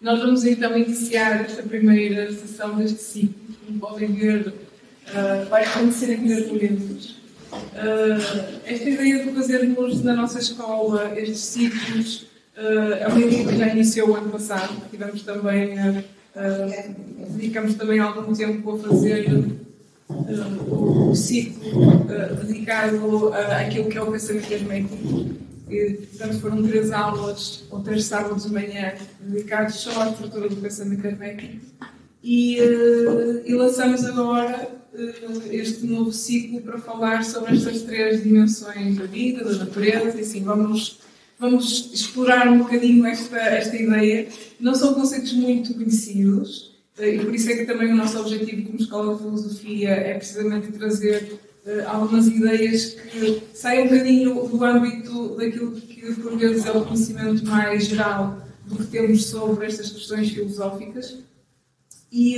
Nós vamos então iniciar esta primeira sessão deste ciclo. Como podem ver, vai acontecer em 10 momentos. Esta ideia de fazermos na nossa escola estes ciclos é uma ideia que já iniciou o ano passado. Tivemos também, dedicamos também algum tempo a fazer o ciclo dedicado àquilo que é o pensamento hermético. Portanto, foram 3 aulas, ou 3 sábados de manhã, dedicados só à estrutura do pensamento hermético. E lançamos agora este novo ciclo para falar sobre estas 3 dimensões da vida, da natureza, e assim, vamos explorar um bocadinho esta ideia. Não são conceitos muito conhecidos, e por isso é que também o nosso objetivo como Escola de Filosofia é precisamente trazer algumas ideias que saem um bocadinho do âmbito daquilo que por vezes é o conhecimento mais geral do que temos sobre estas questões filosóficas. E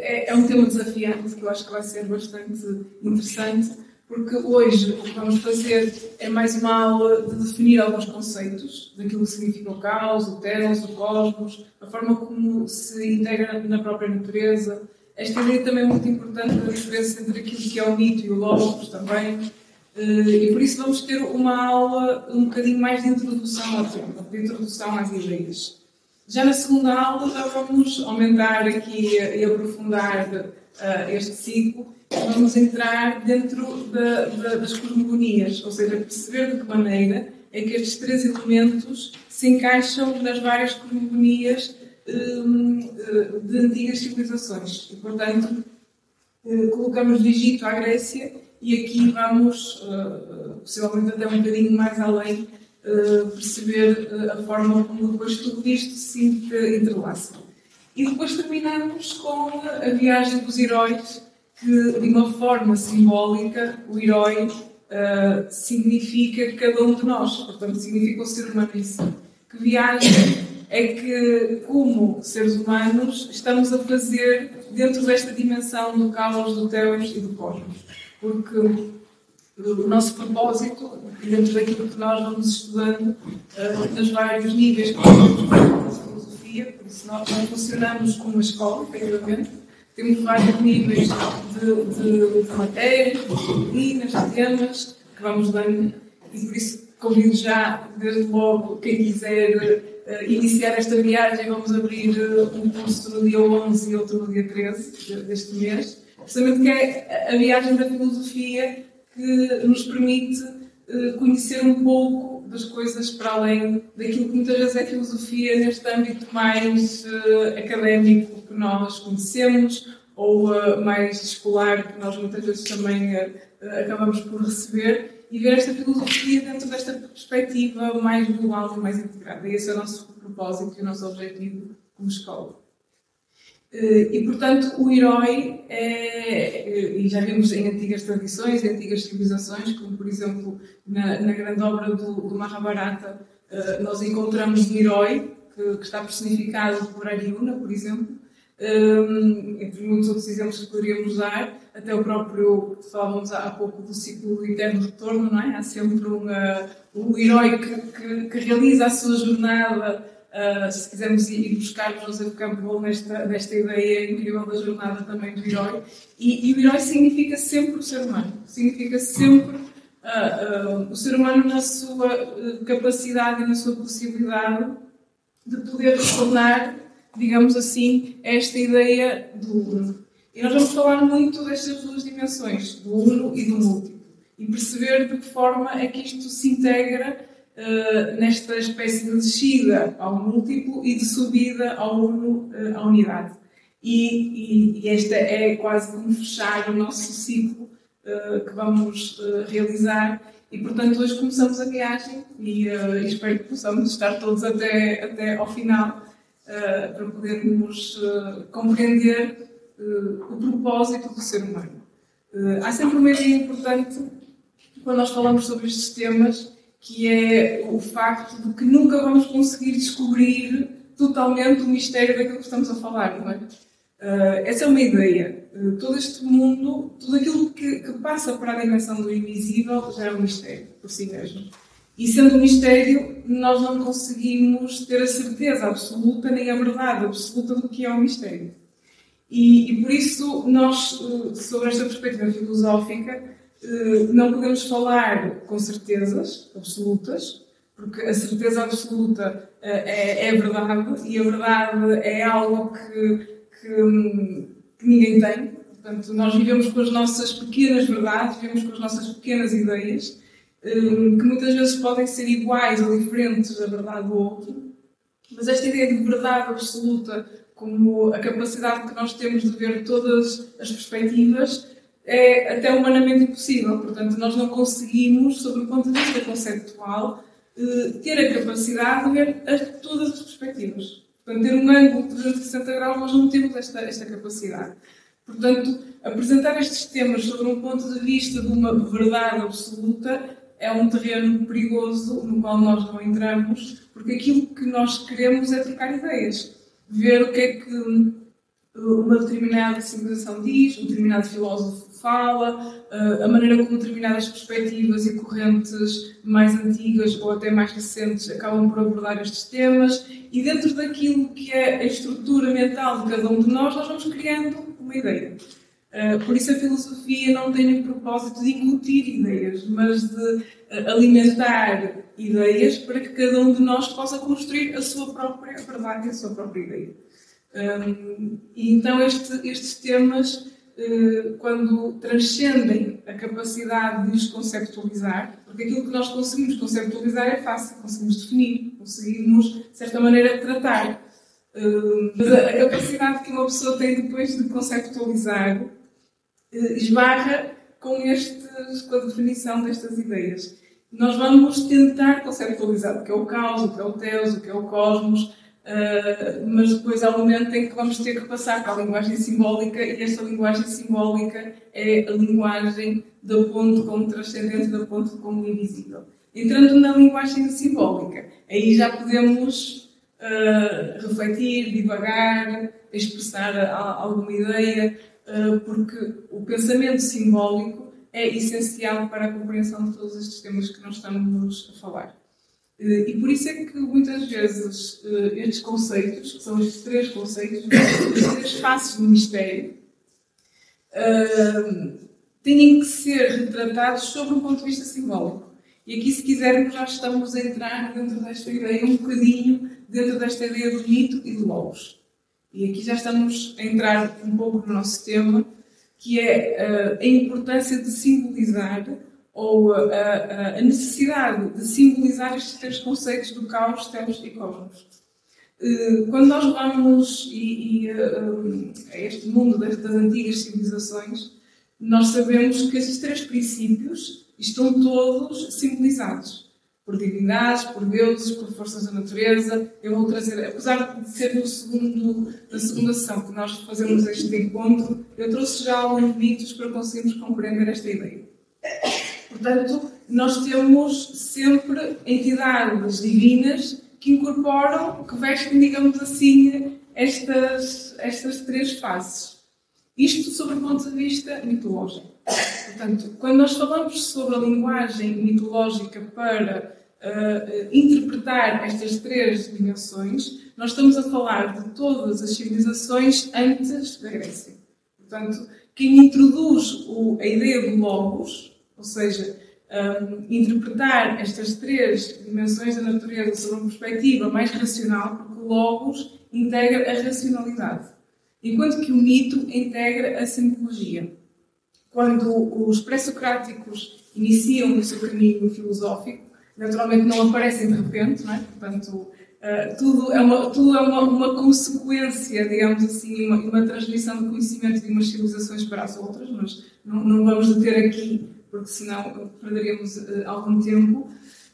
é um tema desafiante que eu acho que vai ser bastante interessante, porque hoje o que vamos fazer é mais uma aula de definir alguns conceitos daquilo que significa o caos, o telos, o cosmos, a forma como se integra na própria natureza. Esta ideia também é muito importante da diferença entre aquilo que é o mito e o logos também. E por isso vamos ter uma aula um bocadinho mais de introdução ao tema, de introdução às ideias. Já na segunda aula já vamos aumentar aqui e aprofundar este ciclo. Vamos entrar dentro das cosmogonias, ou seja, perceber de que maneira é que estes 3 elementos se encaixam nas várias cosmogonias de antigas civilizações. E, portanto, colocamos do Egito à Grécia e aqui vamos, possivelmente até um bocadinho mais além, perceber a forma como depois tudo isto se entrelaça. E depois terminamos com a viagem dos heróis, que de uma forma simbólica o herói significa cada um de nós, portanto significa o ser humano em si. Que viagem é que, como seres humanos, estamos a fazer dentro desta dimensão do caos, do telos e do cosmos. Porque o nosso propósito, dentro daquilo que nós vamos estudando, nos vários níveis que temos da filosofia, por isso nós funcionamos como uma escola, efetivamente. Temos vários níveis de matérias, de disciplinas, de temas que vamos dando, e por isso convido já, desde logo, quem quiser iniciar esta viagem. Vamos abrir um curso no dia 11 e outro no dia 13 deste mês, precisamente que é a viagem da filosofia, que nos permite conhecer um pouco das coisas para além daquilo que muitas vezes é filosofia neste âmbito mais académico que nós conhecemos, ou mais escolar que nós muitas vezes também acabamos por receber, e ver esta filosofia dentro desta perspectiva mais global e mais integrada. E esse é o nosso propósito e o nosso objetivo como escola. E, portanto, o herói e já vimos em antigas tradições, em antigas civilizações, como por exemplo na grande obra do Mahabharata, nós encontramos um herói que está personificado por Arjuna, por exemplo, entre muitos outros exemplos que poderíamos dar, até o próprio, falávamos há pouco do ciclo do eterno retorno, não é? Há sempre um herói que realiza a sua jornada. Se quisermos ir buscar Joseph Campbell nesta ideia incrível da jornada também do herói, e o herói significa sempre o ser humano, significa sempre o ser humano na sua capacidade e na sua possibilidade de poder retornar, digamos assim, a esta ideia do uno. E nós vamos falar muito destas 2 dimensões, do uno e do múltiplo, e perceber de que forma é que isto se integra nesta espécie de descida ao múltiplo e de subida ao uno, à unidade. E esta é quase como fechar o nosso ciclo que vamos realizar. E, portanto, hoje começamos a viagem e espero que possamos estar todos até ao final para podermos compreender o propósito do ser humano. Há sempre uma ideia importante quando nós falamos sobre estes temas, que é o facto de que nunca vamos conseguir descobrir totalmente o mistério daquilo que estamos a falar, não é? Essa é uma ideia. Todo este mundo, tudo aquilo que passa para a dimensão do invisível já é um mistério por si mesmo. E sendo um mistério, nós não conseguimos ter a certeza absoluta nem a verdade absoluta do que é um mistério. E por isso, nós, sobre esta perspectiva filosófica, não podemos falar com certezas absolutas, porque a certeza absoluta é verdade, e a verdade é algo que ninguém tem. Portanto, nós vivemos com as nossas pequenas verdades, vivemos com as nossas pequenas ideias, que muitas vezes podem ser iguais ou diferentes da verdade do outro, mas esta ideia de verdade absoluta, como a capacidade que nós temos de ver todas as perspectivas, é até humanamente impossível. Portanto, nós não conseguimos, sob o ponto de vista conceptual, ter a capacidade de ver todas as perspectivas. Portanto, ter um ângulo de 360 graus, nós não temos esta capacidade. Portanto, apresentar estes temas sobre um ponto de vista de uma verdade absoluta é um terreno perigoso no qual nós não entramos, porque aquilo que nós queremos é trocar ideias. Ver o que é que uma determinada civilização diz, um determinado filósofo fala, a maneira como determinadas perspectivas e correntes mais antigas ou até mais recentes acabam por abordar estes temas, e dentro daquilo que é a estrutura mental de cada um de nós vamos criando uma ideia. Por isso a filosofia não tem o propósito de incutir ideias, mas de alimentar ideias para que cada um de nós possa construir a sua própria verdade e a sua própria ideia. E então estes temas, quando transcendem a capacidade de os conceptualizar, porque aquilo que nós conseguimos conceptualizar é fácil, conseguimos definir, conseguimos, de certa maneira, tratar. Mas a capacidade que uma pessoa tem depois de conceptualizar esbarra com a definição destas ideias. Nós vamos tentar conceptualizar o que é o caos, o que é o teos, o que é o cosmos, mas depois há um momento em que vamos ter que passar para a linguagem simbólica, e esta linguagem simbólica é a linguagem da ponte como transcendente, da ponte como invisível. Entrando na linguagem simbólica, aí já podemos refletir, divagar, expressar alguma ideia, porque o pensamento simbólico é essencial para a compreensão de todos estes temas que nós estamos a falar. E por isso é que muitas vezes estes conceitos, que são estes três conceitos, as três faces do mistério, têm que ser retratados sobre um ponto de vista simbólico. E aqui, se quisermos, já estamos a entrar dentro desta ideia, um bocadinho dentro desta ideia do mito e do logos. E aqui já estamos a entrar um pouco no nosso tema, que é a importância de simbolizar, ou a necessidade de simbolizar estes três conceitos do caos, teos e cosmos. Quando nós vamos a este mundo das antigas civilizações, nós sabemos que estes três princípios estão todos simbolizados por divindades, por deuses, por forças da natureza. Eu vou trazer, apesar de ser na segunda sessão que nós fazemos este encontro, eu trouxe já alguns mitos para conseguirmos compreender esta ideia. Portanto, nós temos sempre entidades divinas que incorporam, que vestem, digamos assim, estas três faces. Isto sob o ponto de vista mitológico. Portanto, quando nós falamos sobre a linguagem mitológica para interpretar estas três dimensões, nós estamos a falar de todas as civilizações antes da Grécia. Portanto, quem introduz a ideia do logos, ou seja, interpretar estas três dimensões da natureza sob uma perspectiva mais racional, porque o logos integra a racionalidade, enquanto que o mito integra a simbologia. Quando os pré-socráticos iniciam o seu caminho filosófico, naturalmente não aparecem de repente, não é? Portanto, tudo é uma consequência, digamos assim, uma transmissão de conhecimento de umas civilizações para as outras, mas não vamos deter aqui, porque senão perderíamos algum tempo.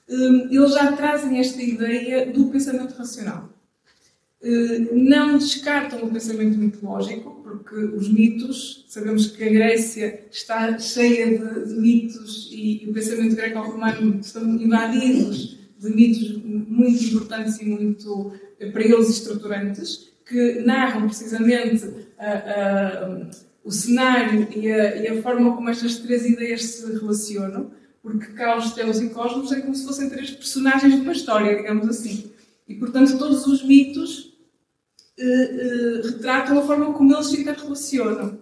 Eles já trazem esta ideia do pensamento racional. Não descartam o pensamento mitológico, porque os mitos, sabemos que a Grécia está cheia de mitos e o pensamento greco-romano estão invadidos de mitos muito importantes e muito, para eles, estruturantes, que narram precisamente o cenário e a forma como estas três ideias se relacionam, porque Caos, Teos e Cosmos é como se fossem três personagens de uma história, digamos assim. E, portanto, todos os mitos retratam a forma como eles se interrelacionam.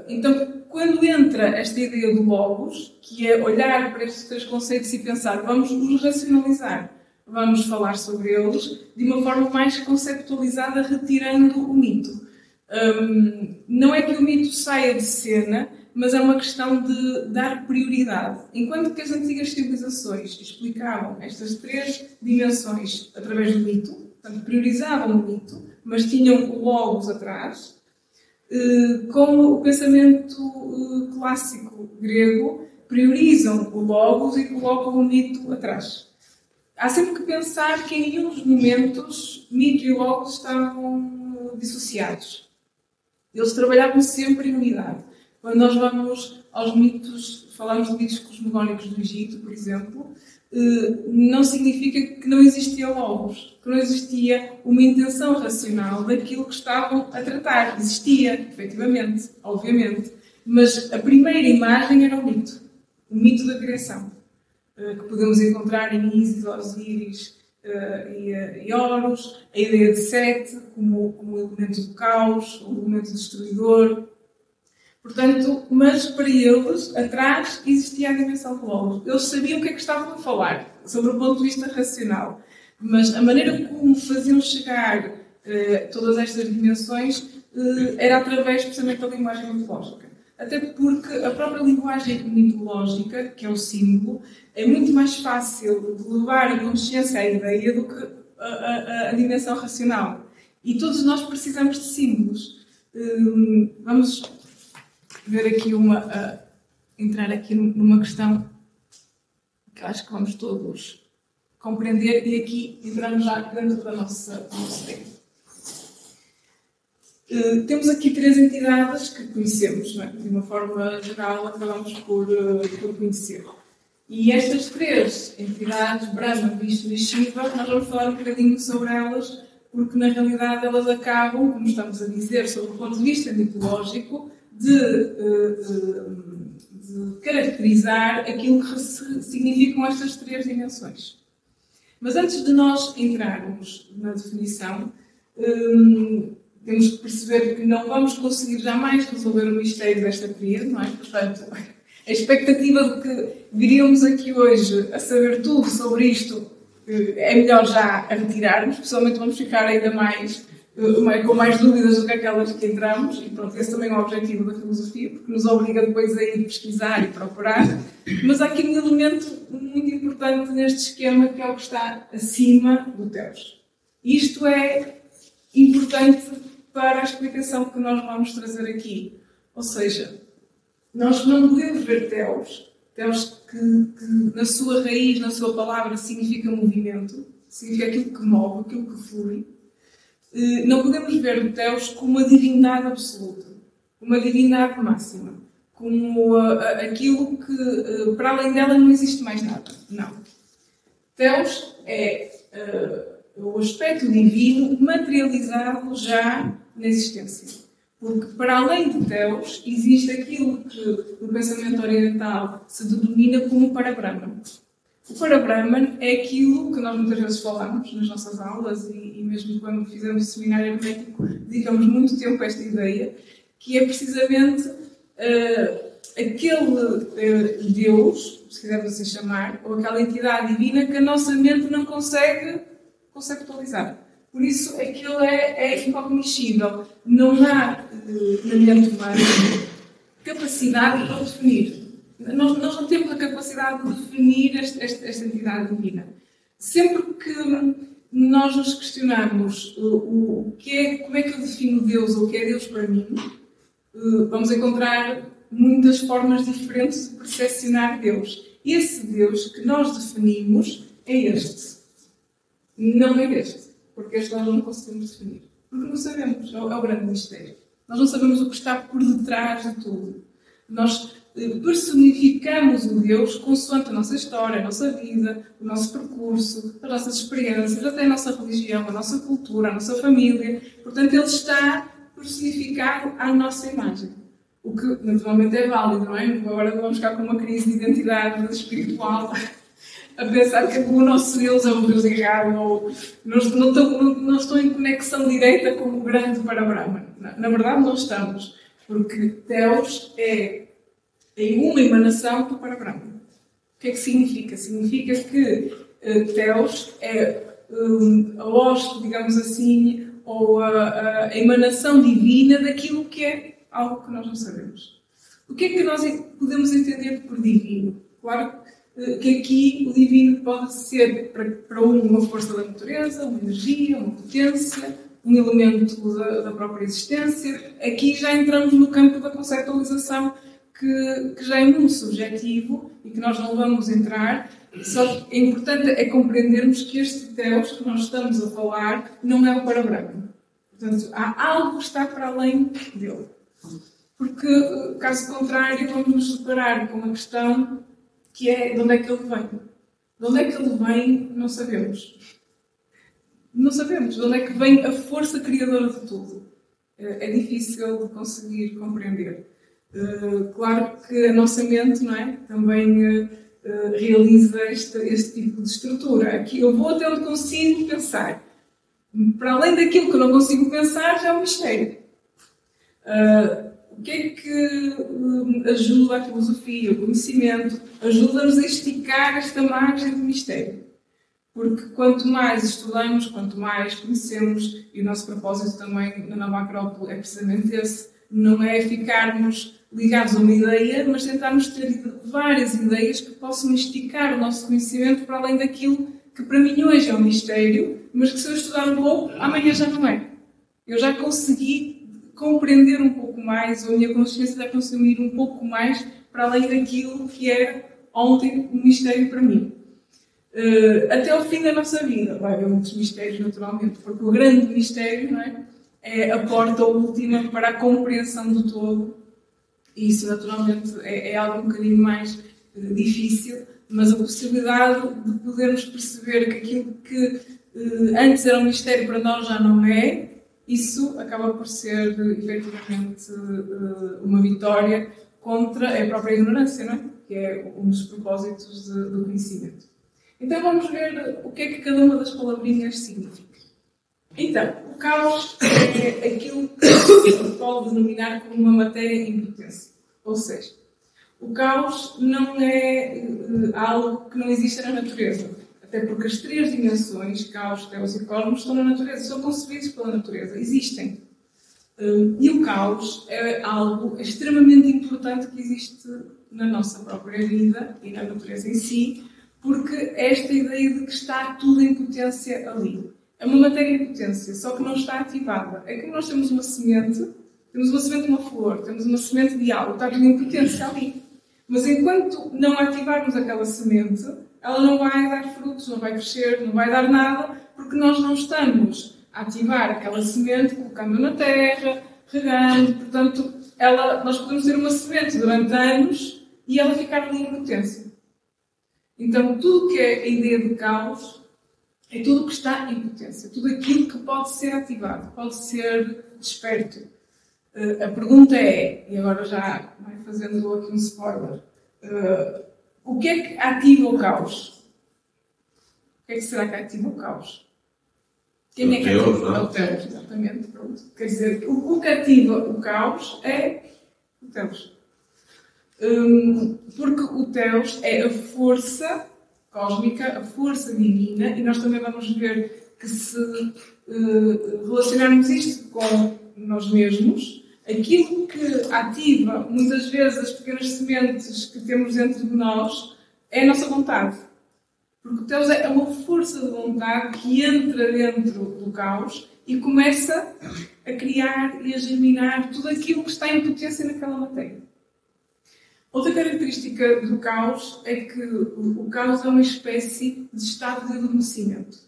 Então, quando entra esta ideia do Logos, que é olhar para estes três conceitos e pensar, vamos os racionalizar, vamos falar sobre eles de uma forma mais conceptualizada, retirando o mito. Não é que o mito saia de cena, mas é uma questão de dar prioridade. Enquanto que as antigas civilizações explicavam estas três dimensões através do mito, portanto, priorizavam o mito, mas tinham o Logos atrás, com o pensamento clássico grego, priorizam o Logos e colocam o mito atrás. Há sempre que pensar que em nenhum dos momentos mito e Logos estavam dissociados. Eles trabalhavam sempre em unidade. Quando nós vamos aos mitos, falamos de mitos cosmogónicos do Egito, por exemplo, não significa que não existia Logos, que não existia uma intenção racional daquilo que estavam a tratar. Existia, efetivamente, obviamente. Mas a primeira imagem era o mito da criação, que podemos encontrar em Ísis, Osíris e Horus, a ideia de Sete como elemento do caos, o elemento destruidor. Portanto, mas para eles, atrás, existia a dimensão do Logos. Eles sabiam o que é que estavam a falar, sobre o ponto de vista racional. Mas a maneira como faziam chegar todas estas dimensões era através, precisamente, da linguagem mitológica. Até porque a própria linguagem mitológica, que é o símbolo, é muito mais fácil de levar a consciência à ideia do que a dimensão racional. E todos nós precisamos de símbolos. Vamos ver aqui entrar aqui numa questão que acho que vamos todos compreender, e aqui entramos já dentro do nosso tema. Temos aqui três entidades que conhecemos, não é? De uma forma geral, acabamos por conhecer. E estas três entidades, Brahma, Vishnu e Shiva, nós vamos falar um bocadinho sobre elas, porque na realidade elas acabam, como estamos a dizer, sob o ponto de vista mitológico, de caracterizar aquilo que significam estas três dimensões. Mas antes de nós entrarmos na definição, temos que perceber que não vamos conseguir jamais resolver o mistério desta tríade, não é? Portanto, a expectativa de que viríamos aqui hoje a saber tudo sobre isto é melhor já a retirarmos, pessoalmente vamos ficar ainda mais com mais dúvidas do que aquelas que entramos, e pronto, esse também é o objetivo da filosofia, porque nos obriga depois a ir pesquisar e procurar. Mas há aqui um elemento muito importante neste esquema, que é o que está acima do Teos. Isto é importante para a explicação que nós vamos trazer aqui. Ou seja, nós não podemos ver Teos que na sua raiz, na sua palavra, significa movimento, significa aquilo que move, aquilo que flui. Não podemos ver o Teos como uma divindade absoluta, uma divindade máxima, como aquilo que, para além dela, não existe mais nada. Não. Teos é o aspecto divino materializado já na existência. Porque, para além de Teos, existe aquilo que no pensamento oriental se denomina como Parabrahman. O Parabrahman é aquilo que nós muitas vezes falamos nas nossas aulas e mesmo quando fizemos o seminário hermético dedicamos muito tempo a esta ideia, que é precisamente aquele Deus, se quisermos assim chamar, ou aquela entidade divina que a nossa mente não consegue conceptualizar. Por isso, aquilo é incognoscível. Não há, na mente humana, capacidade para o definir. Nós não temos a capacidade de definir esta entidade divina. Sempre que nós nos questionamos como é que eu defino Deus ou o que é Deus para mim, vamos encontrar muitas formas diferentes de percepcionar Deus. Esse Deus que nós definimos é este. Não é este. Porque este nós não conseguimos definir. Porque não sabemos. É o grande mistério. Nós não sabemos o que está por detrás de tudo. Nós personificamos o Deus consoante a nossa história, a nossa vida, o nosso percurso, as nossas experiências, até a nossa religião, a nossa cultura, a nossa família. Portanto, ele está personificado à nossa imagem. O que naturalmente é válido, não é? Agora vamos ficar com uma crise de identidade espiritual, a pensar que o nosso Deus é um Deus errado, ou não estou em conexão direta com o grande Parabrahman. Na verdade, não estamos, porque Deus é uma emanação do Parabrahman. O que é que significa? Significa que Deus é a hoste, digamos assim, ou a emanação divina daquilo que é algo que nós não sabemos. O que é que nós podemos entender por divino? Claro que aqui o divino pode ser para uma força da natureza, uma energia, uma potência, um elemento da própria existência. Aqui já entramos no campo da conceptualização que já é muito subjetivo e que nós não vamos entrar. Só que é importante compreendermos que este Deus que nós estamos a falar não é o Parabrahman. Portanto, há algo que está para além dele. Porque, caso contrário, vamos nos deparar com uma questão que é de onde é que ele vem. De onde é que ele vem, não sabemos. Não sabemos de onde é que vem a força criadora de tudo. É difícil de conseguir compreender. Claro que a nossa mente, não é? Também realiza este tipo de estrutura. Aqui eu vou até onde consigo pensar. Para além daquilo que eu não consigo pensar, já é um mistério. O que é que ajuda a filosofia, o conhecimento? Ajuda-nos a esticar esta margem de mistério. Porque quanto mais estudamos, quanto mais conhecemos, e o nosso propósito também na Nova Acrópole é precisamente esse, não é ficarmos ligados a uma ideia, mas tentarmos ter várias ideias que possam esticar o nosso conhecimento para além daquilo que para mim hoje é um mistério, mas que se eu estudar um pouco, amanhã já não é. Eu já consegui compreender um pouco mais, ou a minha consciência já conseguiu ir um pouco mais para além daquilo que era ontem um mistério para mim. Até ao fim da nossa vida vai haver muitos mistérios, naturalmente, porque o grande mistério, não é? É a porta última para a compreensão do todo, e isso naturalmente é algo um bocadinho mais difícil, mas a possibilidade de podermos perceber que aquilo que antes era um mistério para nós já não é, isso acaba por ser efetivamente uma vitória contra a própria ignorância, não é? Que é um dos propósitos do conhecimento. Então vamos ver o que é que cada uma das palavrinhas significa. Então, o caos é aquilo que se pode denominar como uma matéria em potência. Ou seja, o caos não é algo que não existe na natureza. Até porque as três dimensões, caos, teos e cosmos, estão na natureza, são concebidos pela natureza, existem. E o caos é algo extremamente importante que existe na nossa própria vida e na natureza em si, porque é esta ideia de que está tudo em potência ali. É uma matéria em potência, só que não está ativada. É como nós temos uma semente de uma flor, temos uma semente de algo, está tudo em potência ali. Mas enquanto não ativarmos aquela semente, ela não vai dar frutos, não vai crescer, não vai dar nada, porque nós não estamos a ativar aquela semente, colocando na terra, regando. Portanto, nós podemos ter uma semente durante anos e ela ficar ali em potência. Então, tudo que é a ideia de caos é tudo o que está em potência, tudo aquilo que pode ser ativado, pode ser desperto. A pergunta é, e agora já vai fazendo aqui um spoiler, o que é que ativa o caos? O que é que será que ativa o caos? Quem é que ativa? É o Telos, exatamente. Pronto. Quer dizer, o que ativa o caos é o Telos. Porque o Telos é a força cósmica, a força divina, e nós também vamos ver que se relacionarmos isto com nós mesmos, aquilo que ativa muitas vezes as pequenas sementes que temos dentro de nós é a nossa vontade. Porque o Telos é uma força de vontade que entra dentro do caos e começa a criar e a germinar tudo aquilo que está em potência naquela matéria. Outra característica do caos é que o caos é uma espécie de estado de adormecimento.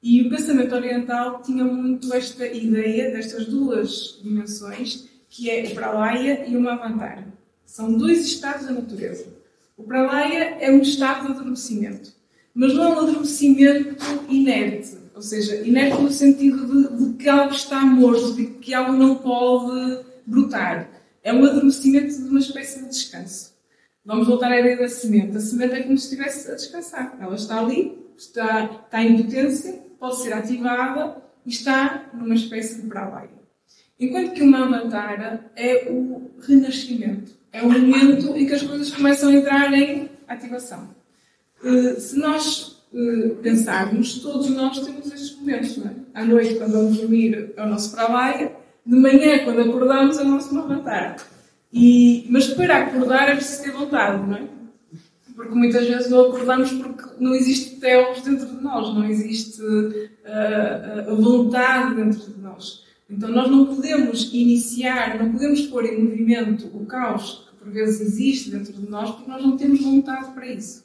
E o pensamento oriental tinha muito esta ideia destas duas dimensões, que é o Pralaya e o Manvantara. São dois estados da natureza. O Pralaya é um estado de adormecimento, mas não é um adormecimento inerte. Ou seja, inerte no sentido de que algo está morto, de que algo não pode brotar. É um adormecimento de uma espécie de descanso. Vamos voltar à ideia da semente. A semente é como se estivesse a descansar. Ela está ali, está em potência, pode ser ativada e está numa espécie de pralaia. Enquanto que o Avatara é o renascimento. É o momento em que as coisas começam a entrar em ativação. Se nós pensarmos, todos nós temos estes momentos, não é? À noite, quando vamos dormir, é o nosso pralaia. De manhã, quando acordamos, é o nosso Avatara. Mas para acordar é preciso ter vontade, não é? Porque muitas vezes não acordamos porque não existe telos dentro de nós, não existe a vontade dentro de nós. Então nós não podemos iniciar, não podemos pôr em movimento o caos que por vezes existe dentro de nós porque nós não temos vontade para isso.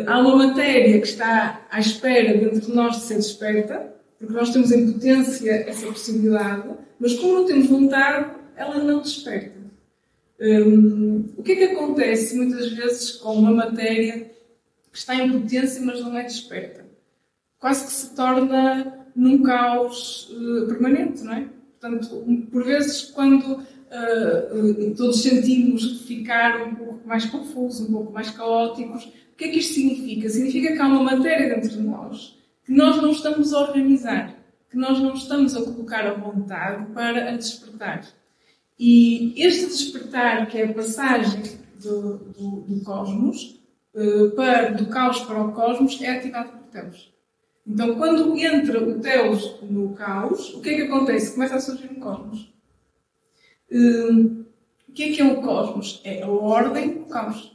Há uma matéria que está à espera dentro de nós de ser desperta, porque nós temos em potência essa possibilidade, mas como não temos vontade, ela não desperta. O que é que acontece muitas vezes com uma matéria que está em potência, mas não é desperta? Quase que se torna num caos permanente, não é? Portanto, por vezes, quando todos sentimos ficar um pouco mais confusos, um pouco mais caóticos, o que é que isto significa? Significa que há uma matéria dentro de nós que nós não estamos a organizar, que nós não estamos a colocar a vontade para a despertar. E este despertar, que é a passagem do cosmos, do caos para o cosmos, é ativado por Telos. Então, quando entra o Telos no caos, o que é que acontece? Começa a surgir um cosmos. O que é o cosmos? É a ordem do caos.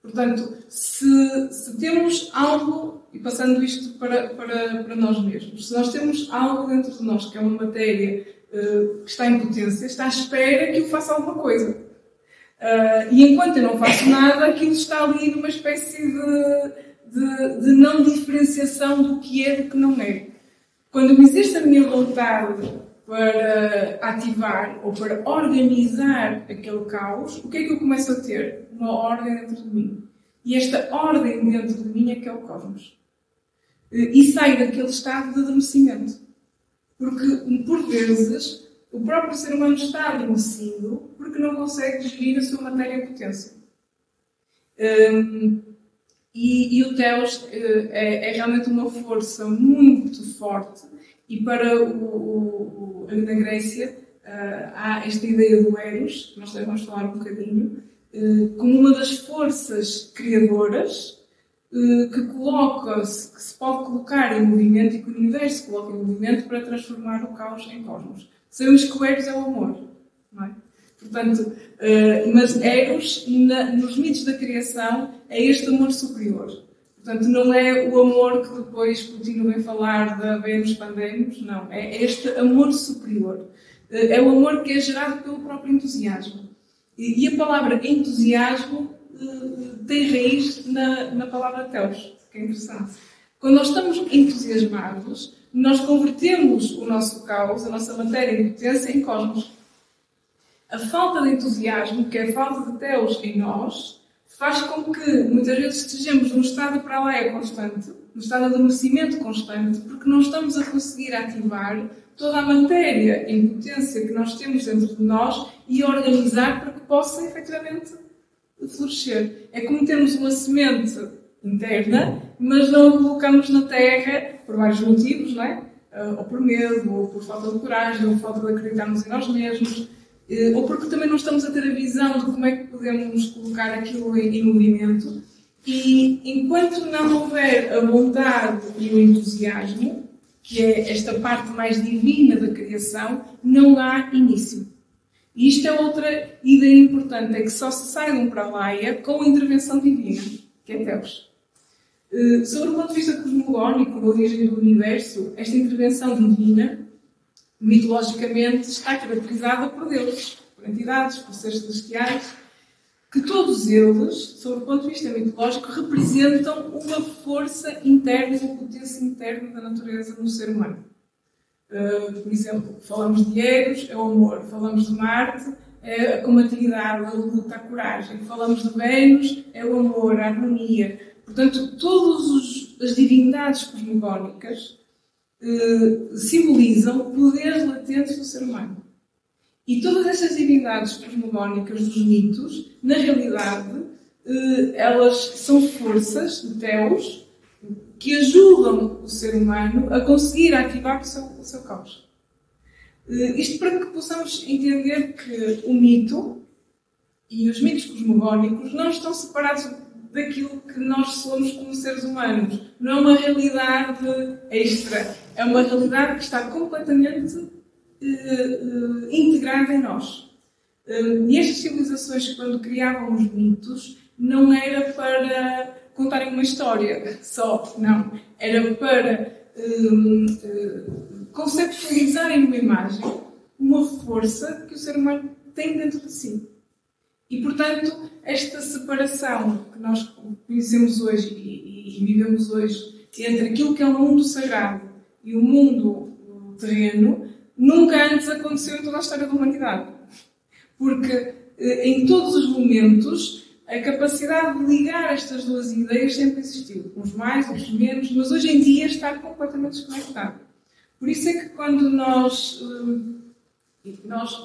Portanto, se temos algo, e passando isto para nós mesmos, se nós temos algo dentro de nós que é uma matéria que está em potência, está à espera que eu faça alguma coisa. E enquanto eu não faço nada, aquilo está ali numa espécie de não diferenciação do que é e do que não é. Quando me existe a minha vontade para ativar ou para organizar aquele caos, o que é que eu começo a ter? Uma ordem dentro de mim. E esta ordem dentro de mim é que é o cosmos. E sai daquele estado de adormecimento. Porque, por vezes, o próprio ser humano está adormecido porque não consegue gerir a sua matéria em potência. E o Telos é realmente uma força muito forte. E para na Grécia há esta ideia do Eros, que nós vamos falar um bocadinho, como uma das forças criadoras que se pode colocar em movimento e que o universo se coloca em movimento para transformar o caos em cosmos. Sabemos que o Eros é o amor, não é? Portanto, mas Eros, nos mitos da criação, é este amor superior. Portanto, não é o amor que depois Plutino vem falar da Vênus Pandemos, não. É este amor superior. É o amor que é gerado pelo próprio entusiasmo. E a palavra entusiasmo tem raiz na palavra Telos, que é interessante. Quando nós estamos entusiasmados, nós convertemos o nosso caos, a nossa matéria em potência, em cosmos. A falta de entusiasmo, que é a falta de Telos em nós, faz com que muitas vezes estejamos num estado de pralaia constante, num estado de adormecimento constante, porque não estamos a conseguir ativar toda a matéria em potência que nós temos dentro de nós e organizar para que possa efetivamente florescer. É como termos uma semente interna, mas não a colocamos na terra por vários motivos, não é? Ou por medo, ou por falta de coragem, ou por falta de acreditarmos em nós mesmos. Ou porque também não estamos a ter a visão de como é que podemos colocar aquilo em movimento. E enquanto não houver a vontade e o entusiasmo, que é esta parte mais divina da criação, não há início. E isto é outra ideia importante, é que só se sai de um pralaia com a intervenção divina, que é Telos. Sobre o ponto de vista cosmológico, da origem do universo, esta intervenção divina, mitologicamente, está caracterizada por deuses, por entidades, por seres celestiais, que todos eles, sob o ponto de vista mitológico, representam uma força interna, uma potência interna da natureza no ser humano. Por exemplo, falamos de Eros, é o amor. Falamos de Marte, é a combatividade, a luta, a coragem. Falamos de Vênus, é o amor, a harmonia. Portanto, todas as divindades cosmogónicas simbolizam poderes latentes do ser humano. E todas estas divindades cosmogónicas dos mitos, na realidade, elas são forças de Deus que ajudam o ser humano a conseguir ativar o seu caos. Isto para que possamos entender que o mito e os mitos cosmogónicos não estão separados daquilo que nós somos como seres humanos. Não é uma realidade extra. É uma realidade que está completamente integrada em nós. E estas civilizações, quando criavam os mitos, não era para contarem uma história só, não. Era para conceptualizarem uma imagem, uma força que o ser humano tem dentro de si. E, portanto, esta separação que nós conhecemos hoje e vivemos hoje entre aquilo que é o mundo sagrado e o mundo terreno, nunca antes aconteceu em toda a história da humanidade. Porque, em todos os momentos, a capacidade de ligar estas duas ideias sempre existiu. Uns mais, uns menos, mas hoje em dia está completamente desconectado. Por isso é que quando nós,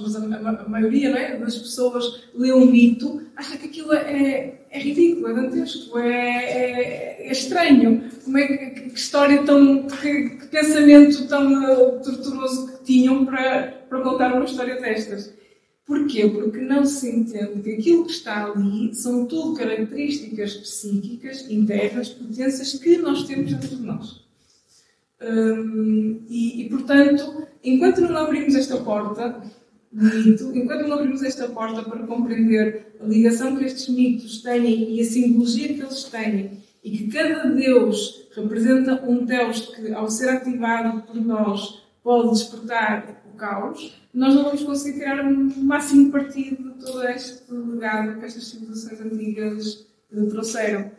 mas a maioria, não é, das pessoas lê um mito, acha que aquilo é ridículo, é dantesco, é estranho. Como é que história tão, que pensamento tão torturoso que tinham para contar uma história destas. Porquê? Porque não se entende que aquilo que está ali são tudo características psíquicas, internas, potências que nós temos dentro de nós. Portanto, enquanto não abrimos esta porta do mito, enquanto não abrimos esta porta para compreender a ligação que estes mitos têm e a simbologia que eles têm, e que cada Deus representa um Deus que, ao ser ativado por nós, pode despertar o caos, nós não vamos conseguir tirar o máximo partido de todo este legado que estas civilizações antigas trouxeram.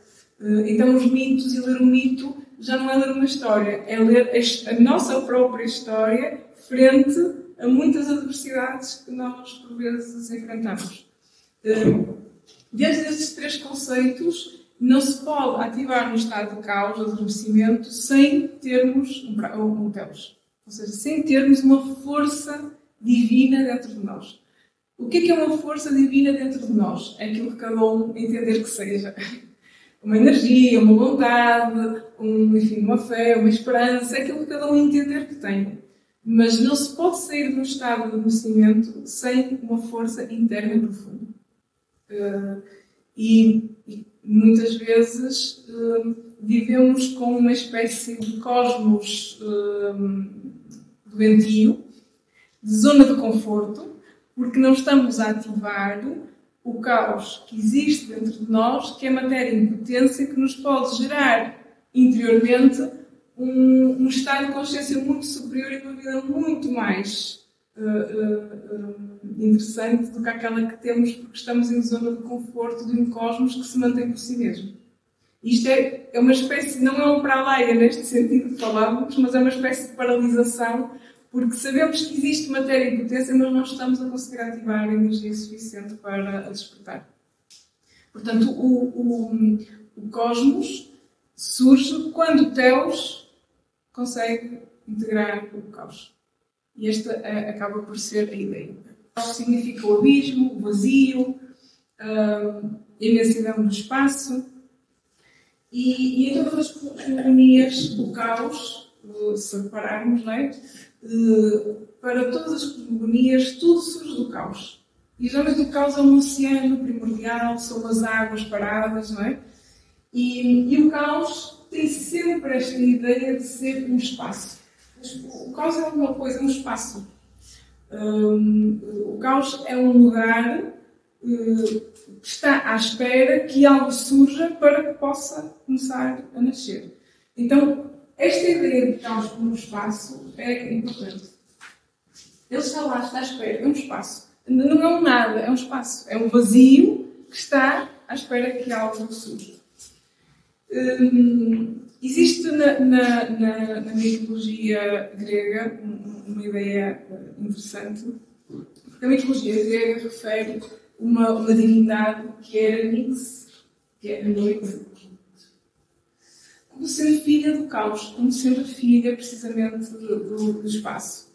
Então, os mitos e ler o mito já não é ler uma história, é ler a nossa própria história frente a muitas adversidades que nós, por vezes, enfrentamos. Desde estes três conceitos, não se pode ativar um estado de caos, de adormecimento, sem termos um Deus. Ou seja, sem termos uma força divina dentro de nós. O que é uma força divina dentro de nós? É aquilo que cada um entender que seja. Uma energia, uma vontade, uma fé, uma esperança, é aquilo que cada um entender que tem. Mas não se pode sair de um estado de adormecimento sem uma força interna e profunda. E muitas vezes vivemos com uma espécie de cosmos doentio, de zona de conforto, porque não estamos a ativar o caos que existe dentro de nós, que é matéria em potência, que nos pode gerar interiormente um estado de consciência muito superior e uma vida muito mais interessante do que aquela que temos, porque estamos em zona de conforto de um cosmos que se mantém por si mesmo. Isto é uma espécie, não é um para-laia neste sentido que falávamos, mas é uma espécie de paralisação, porque sabemos que existe matéria em potência, mas não estamos a conseguir ativar a energia suficiente para a despertar. Portanto, o cosmos surge quando Teos consegue integrar o caos. E esta acaba por ser a ideia. O caos significa o abismo, o vazio, a imensidão do espaço. E em todas as cosmogonias, o caos, se repararmos, não é? Para todas as cosmogonias, tudo surge do caos. E geralmente o caos é um oceano primordial, são as águas paradas, não é? E o caos tem sempre esta ideia de ser um espaço. O caos é alguma coisa, é um espaço. O caos é um lugar que está à espera que algo surja para que possa começar a nascer. Então, esta ideia de caos como um espaço é importante. Ele está lá, está à espera, é um espaço. Não é um nada, é um espaço. É um vazio que está à espera que algo surja. Existe na mitologia grega uma ideia interessante, porque a mitologia grega refere uma divindade que era Nix, que é a noite, de ser filha do caos, como sendo filha, precisamente, do espaço.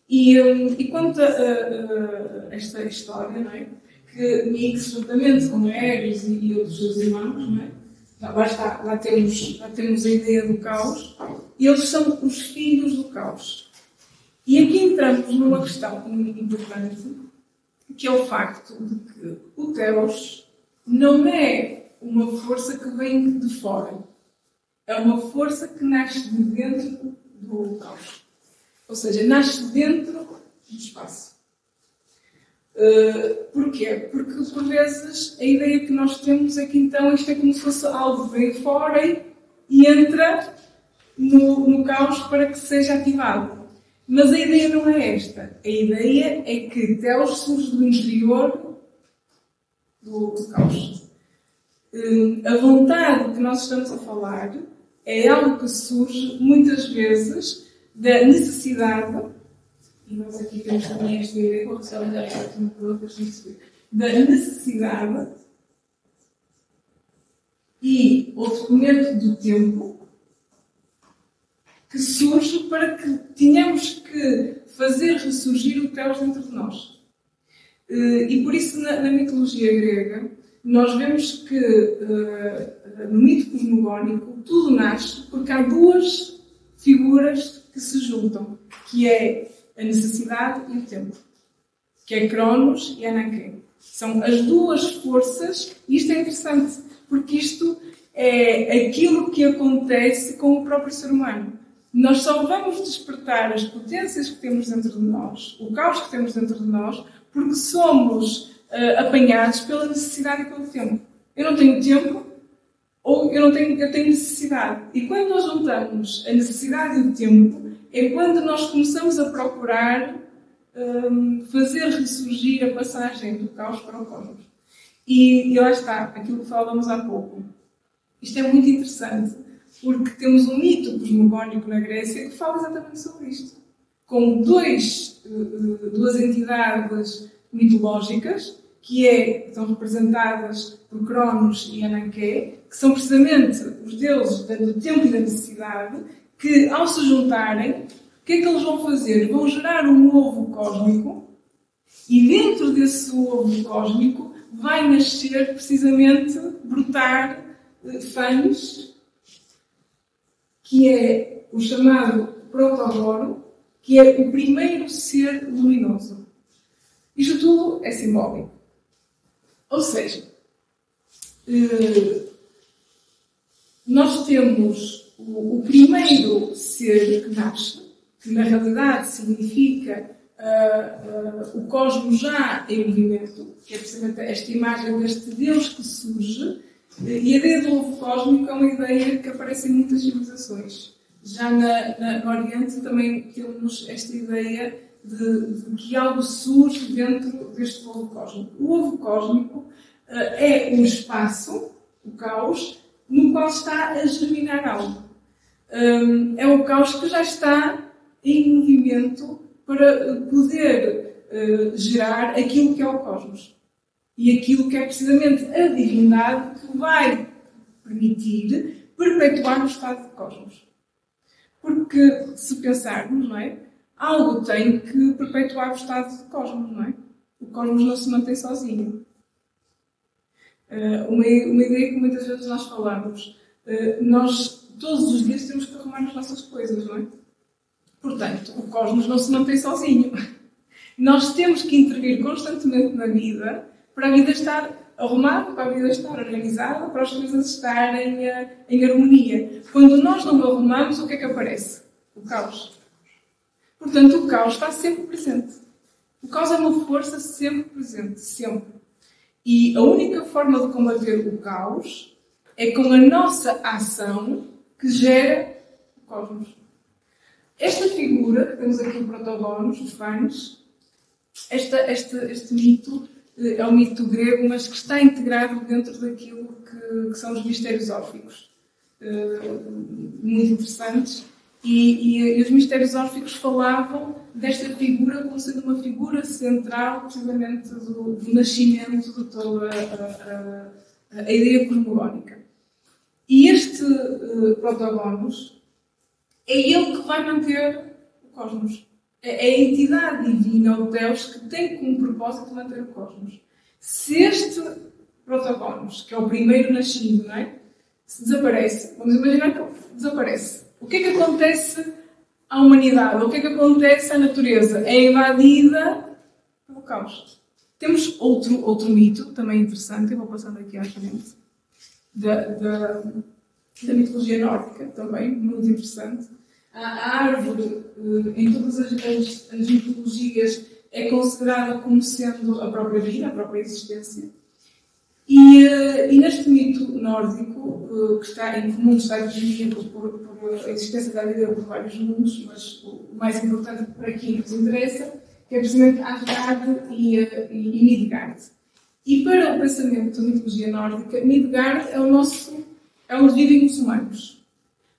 E conta esta história, não é? Que Nix, juntamente com Eris e outros seus irmãos, não é? Lá temos a ideia do caos, e eles são os filhos do caos. E aqui entramos numa questão muito importante, que é o facto de que o Telos não é uma força que vem de fora. É uma força que nasce de dentro do caos. Ou seja, nasce dentro do espaço. Porquê? Porque, por vezes, a ideia que nós temos é que, então, isto é como se fosse algo que vem fora e entra no caos para que seja ativado. Mas a ideia não é esta. A ideia é que Telos surge do interior do caos. A vontade que nós estamos a falar é algo que surge, muitas vezes, da necessidade, e nós aqui temos também esta ideia, vou resolver da necessidade e o documento do tempo que surge para que tenhamos que fazer ressurgir o Telos dentro de nós. E por isso, na mitologia grega, nós vemos que no mito cosmogónico tudo nasce porque há duas figuras que se juntam, que é a necessidade e o tempo, que é Cronos e Ananke. São as duas forças, e isto é interessante, porque isto é aquilo que acontece com o próprio ser humano. Nós só vamos despertar as potências que temos dentro de nós, o caos que temos dentro de nós, porque somos apanhados pela necessidade e pelo tempo. Eu não tenho tempo, ou eu tenho necessidade. E quando nós juntamos a necessidade e o tempo, é quando nós começamos a procurar fazer ressurgir a passagem do caos para o cosmos. E lá está, aquilo que falávamos há pouco. Isto é muito interessante, porque temos um mito cosmogónico na Grécia que fala exatamente sobre isto. Com duas entidades mitológicas, que estão representadas por Cronos e Ananke, que são precisamente os deuses do tempo e da necessidade, que, ao se juntarem, o que é que eles vão fazer? Vão gerar um ovo cósmico, e dentro desse ovo cósmico vai nascer, precisamente, brotar Fãs, que é o chamado Protogoro, que é o primeiro ser luminoso. Isto tudo é simbólico. Ou seja, nós temos o primeiro ser que nasce, que na realidade significa o cosmos já em movimento, que é precisamente esta imagem deste Deus que surge, e a ideia do ovo cósmico é uma ideia que aparece em muitas civilizações. Já no Oriente também temos esta ideia de que algo surge dentro deste ovo cósmico. O ovo cósmico é um espaço, o caos, no qual está a germinar algo. É o caos que já está em movimento para poder gerar aquilo que é o cosmos. E aquilo que é precisamente a divindade que vai permitir perpetuar o estado de cosmos. Porque, se pensarmos, não é? Algo tem que perpetuar o estado de cosmos, não é? O cosmos não se mantém sozinho. Uma ideia que muitas vezes nós falamos. Nós, todos os dias, temos que arrumar as nossas coisas, não é? Portanto, o cosmos não se mantém sozinho. Nós temos que intervir constantemente na vida para a vida estar arrumada, para a vida estar organizada, para as coisas estarem em harmonia. Quando nós não arrumamos, o que é que aparece? O caos. Portanto, o caos está sempre presente. O caos é uma força sempre presente, sempre. E a única forma de combater o caos é com a nossa ação que gera o cosmos. Esta figura, que temos aqui o Protogonos, os Fãs, este mito é um mito grego, mas que está integrado dentro daquilo que são os mistérios órficos. Muito interessantes. E os mistérios órficos falavam desta figura como sendo uma figura central, precisamente, do nascimento de toda a ideia cosmogónica. E este Protógonos é ele que vai manter o cosmos. É a entidade divina, o Deus, que tem como propósito manter o cosmos. Se este Protógonos, que é o primeiro nascido, não é? Se desaparece, vamos imaginar que desaparece. O que é que acontece à humanidade? O que é que acontece à natureza? É invadida pelo caos. Temos outro mito, também interessante, eu vou passando aqui à frente, da mitologia nórdica, também, muito interessante. A árvore, em todas as mitologias, é considerada como sendo a própria vida, a própria existência. E neste mito nórdico, que está em comum, está definido por a existência da vida por vários mundos, mas o mais importante para quem nos interessa, que é precisamente Asgard e Midgard. E para o pensamento da mitologia nórdica, Midgard é onde vivem os humanos.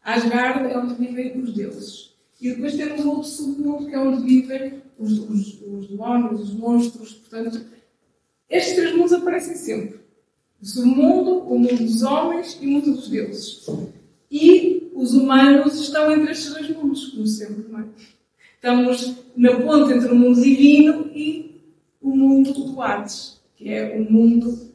Asgard é onde vivem os deuses. E depois temos outro submundo, que é onde vivem os demónios, os monstros. Portanto, estes três mundos aparecem sempre. O submundo, o mundo dos homens e o mundo dos deuses. E os humanos estão entre estes dois mundos, como sempre, não é? Estamos na ponte entre o mundo divino e o mundo do Hades, que é o mundo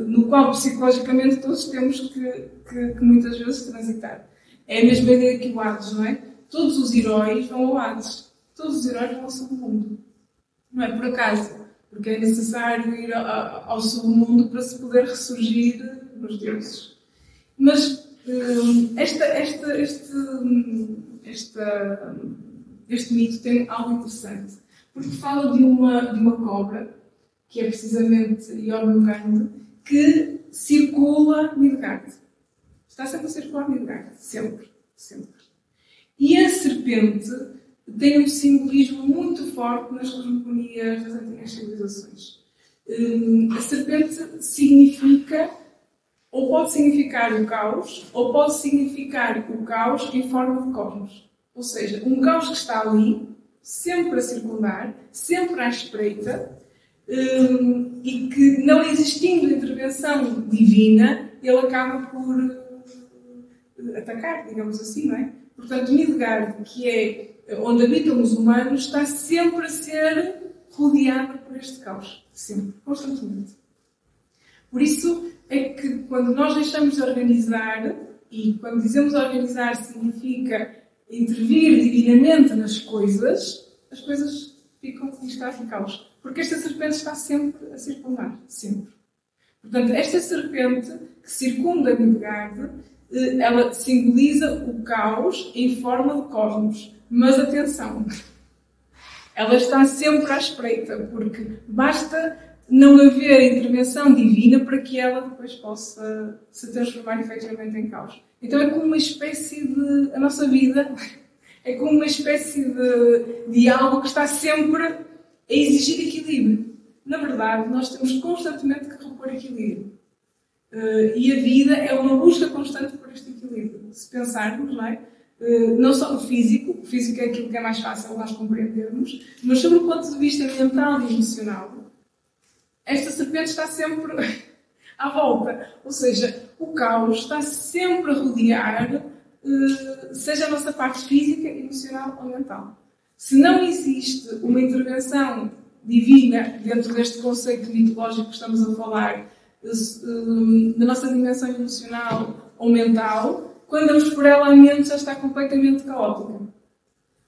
no qual psicologicamente todos temos que muitas vezes transitar. É a mesma ideia que o Hades, não é? Todos os heróis vão ao Hades. Todos os heróis vão ao submundo. Não é por acaso, porque é necessário ir ao submundo para se poder ressurgir nos deuses. Mas este mito tem algo interessante, porque fala de uma cobra, que é precisamente Jormungand, que circula Midgard. Está sempre a circular Midgard. Sempre. Sempre. E a serpente tem um simbolismo muito forte nas cosmogonias das antigas civilizações. A serpente significa, ou pode significar o caos, ou pode significar o caos em forma de cosmos. Ou seja, um caos que está ali, sempre a circundar, sempre à espreita, e que, não existindo intervenção divina, ele acaba por atacar, digamos assim, não é? Portanto, Midgard, que é onde habitam os humanos, está sempre a ser rodeado por este caos. Sempre, constantemente. Por isso é que quando nós deixamos de organizar, e quando dizemos organizar significa intervir divinamente nas coisas, as coisas ficam em estado de caos. Porque esta serpente está sempre a circundar. Sempre. Portanto, esta serpente que circunda Midgard, ela simboliza o caos em forma de cosmos. Mas atenção, ela está sempre à espreita, porque basta não haver intervenção divina para que ela depois possa se transformar efetivamente em caos. Então é como uma espécie de... A nossa vida é como uma espécie de algo que está sempre a exigir equilíbrio. Na verdade, nós temos constantemente que repor equilíbrio. E a vida é uma busca constante por este equilíbrio. Se pensarmos, não é? Não só no físico, o físico é aquilo que é mais fácil nós compreendermos, mas sobre o ponto de vista mental e emocional, esta serpente está sempre à volta. Ou seja, o caos está sempre a rodear, seja a nossa parte física, emocional ou mental. Se não existe uma intervenção divina dentro deste conceito mitológico que estamos a falar, da nossa dimensão emocional ou mental, quando damos por ela, a mente já está completamente caótica.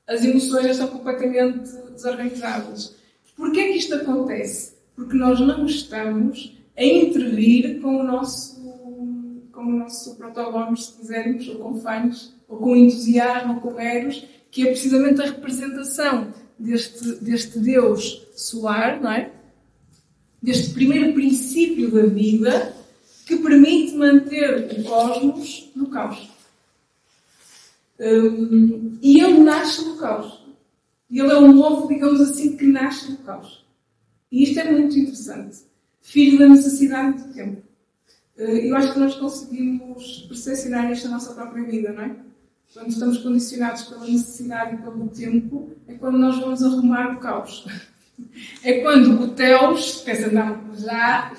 As emoções já estão completamente desorganizadas. Porquê é que isto acontece? Porque nós não estamos a intervir com o nosso Protógonos, se quisermos, ou com fãs, ou com entusiasmo, ou com eros, que é precisamente a representação deste Deus solar, não é? Deste primeiro princípio da vida, que permite manter o cosmos no caos. E ele nasce no caos. Ele é um ovo, digamos assim, que nasce no caos. E isto é muito interessante. Filho da necessidade do tempo. Eu acho que nós conseguimos percepcionar isto na nossa própria vida, não é? Quando estamos condicionados pela necessidade e pelo tempo, é quando nós vamos arrumar o caos. É quando o Teos pensa, não, já...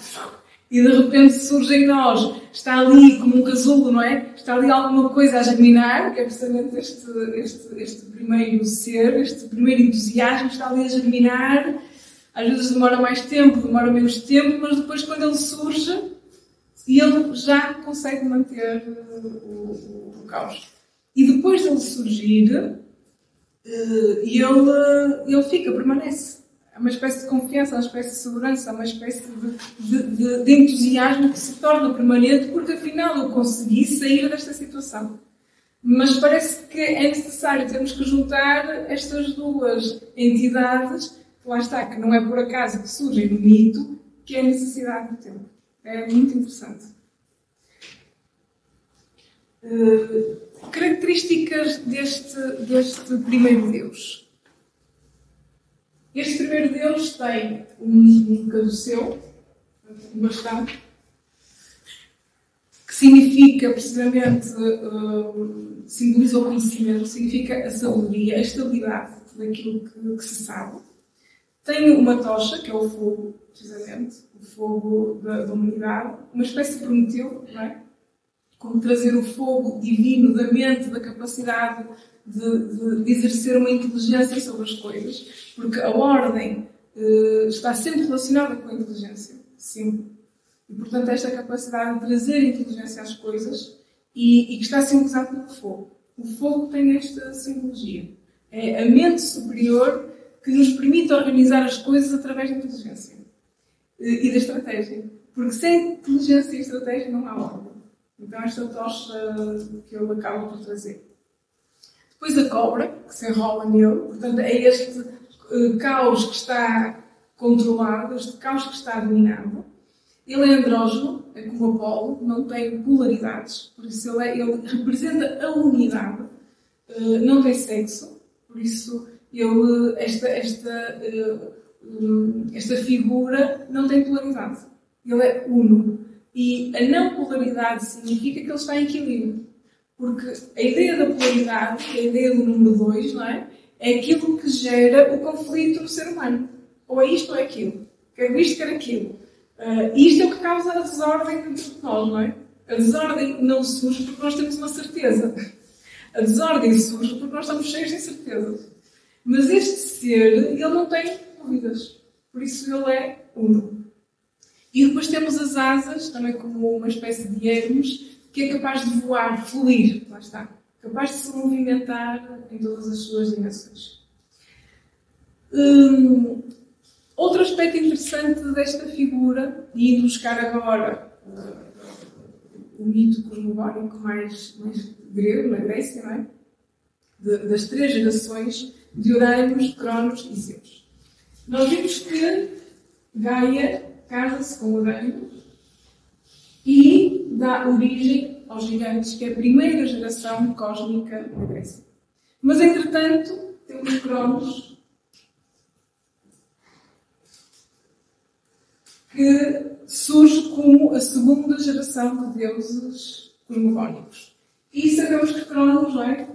E de repente surge em nós está ali como um casulo, não é? Está ali alguma coisa a germinar, que é precisamente este primeiro ser, este primeiro entusiasmo, está ali a germinar. Às vezes demora mais tempo, demora menos tempo, mas depois quando ele surge, ele já consegue manter o caos. E depois de ele surgir, ele fica, permanece. É uma espécie de confiança, é uma espécie de segurança, é uma espécie de entusiasmo que se torna permanente, porque afinal eu consegui sair desta situação. Mas parece que é necessário termos que juntar estas duas entidades, que lá está, que não é por acaso que surgem no mito, que é a necessidade do tempo. É muito interessante. Características deste primeiro Deus. Este primeiro Deus tem um caduceu, um bastão, que significa precisamente, simboliza o conhecimento, significa a sabedoria, a estabilidade daquilo que se sabe. Tem uma tocha, que é o fogo, precisamente, o fogo da humanidade, uma espécie de Prometeu, não é? Como trazer o fogo divino da mente, da capacidade de exercer uma inteligência sobre as coisas, porque a ordem está sempre relacionada com a inteligência, sempre. E, portanto, esta capacidade de trazer inteligência às coisas e que está simbolizada pelo fogo. O fogo tem esta simbologia. É a mente superior que nos permite organizar as coisas através da inteligência e da estratégia. Porque sem inteligência e estratégia não há ordem. Então, esta tocha que ele acaba por trazer. Depois a cobra, que se enrola nele. Portanto, é este caos que está controlado, este caos que está dominado. Ele é andrógeno, é como o Apolo, não tem polaridades. Por isso, ele representa a unidade. Não tem sexo. Por isso, esta figura não tem polaridade. Ele é uno. E a não polaridade significa que ele está em equilíbrio. Porque a ideia da polaridade, que é a ideia do número 2, não é? É aquilo que gera o conflito no ser humano. Ou é isto ou é aquilo. Quer isto, quer aquilo. E isto é o que causa a desordem dentro de nós, não é? A desordem não surge porque nós temos uma certeza. A desordem surge porque nós estamos cheios de incertezas. Mas este ser, ele não tem dúvidas. Por isso ele é uno. E depois temos as asas, também como uma espécie de Hermes, que é capaz de voar, fluir, lá está. Capaz de se movimentar em todas as suas dimensões. Outro aspecto interessante desta figura, e indo buscar agora o mito cosmogónico mais grego, na Grécia, não é? Das 3 gerações de Uranus, Cronos e Zeus. Nós vimos que Gaia casa-se com Urano e dá origem aos gigantes, que é a primeira geração cósmica da Grécia. Mas, entretanto, temos Cronos, que surge como a segunda geração de deuses cosmogónicos. E sabemos que Cronos, não é?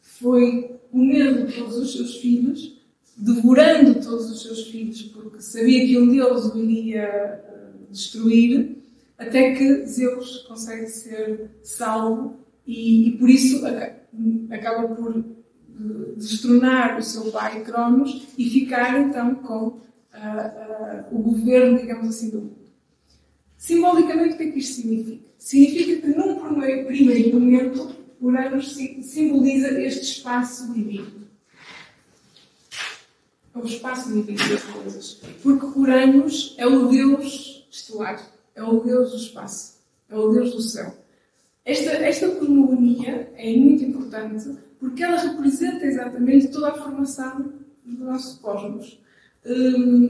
Foi comendo todos os seus filhos, devorando todos os seus filhos, porque sabia que um deles o iria destruir, até que Zeus consegue ser salvo e por isso acaba por destronar o seu pai Cronos e ficar então com o governo, digamos assim, do mundo. Simbolicamente, o que é que isto significa? Significa que num primeiro momento Uranus simboliza este espaço divino. É o espaço divino das coisas. Porque Uranus é o deus estelar, é o deus do espaço, é o deus do céu. Esta cosmogonia é muito importante porque ela representa exatamente toda a formação do nosso cosmos.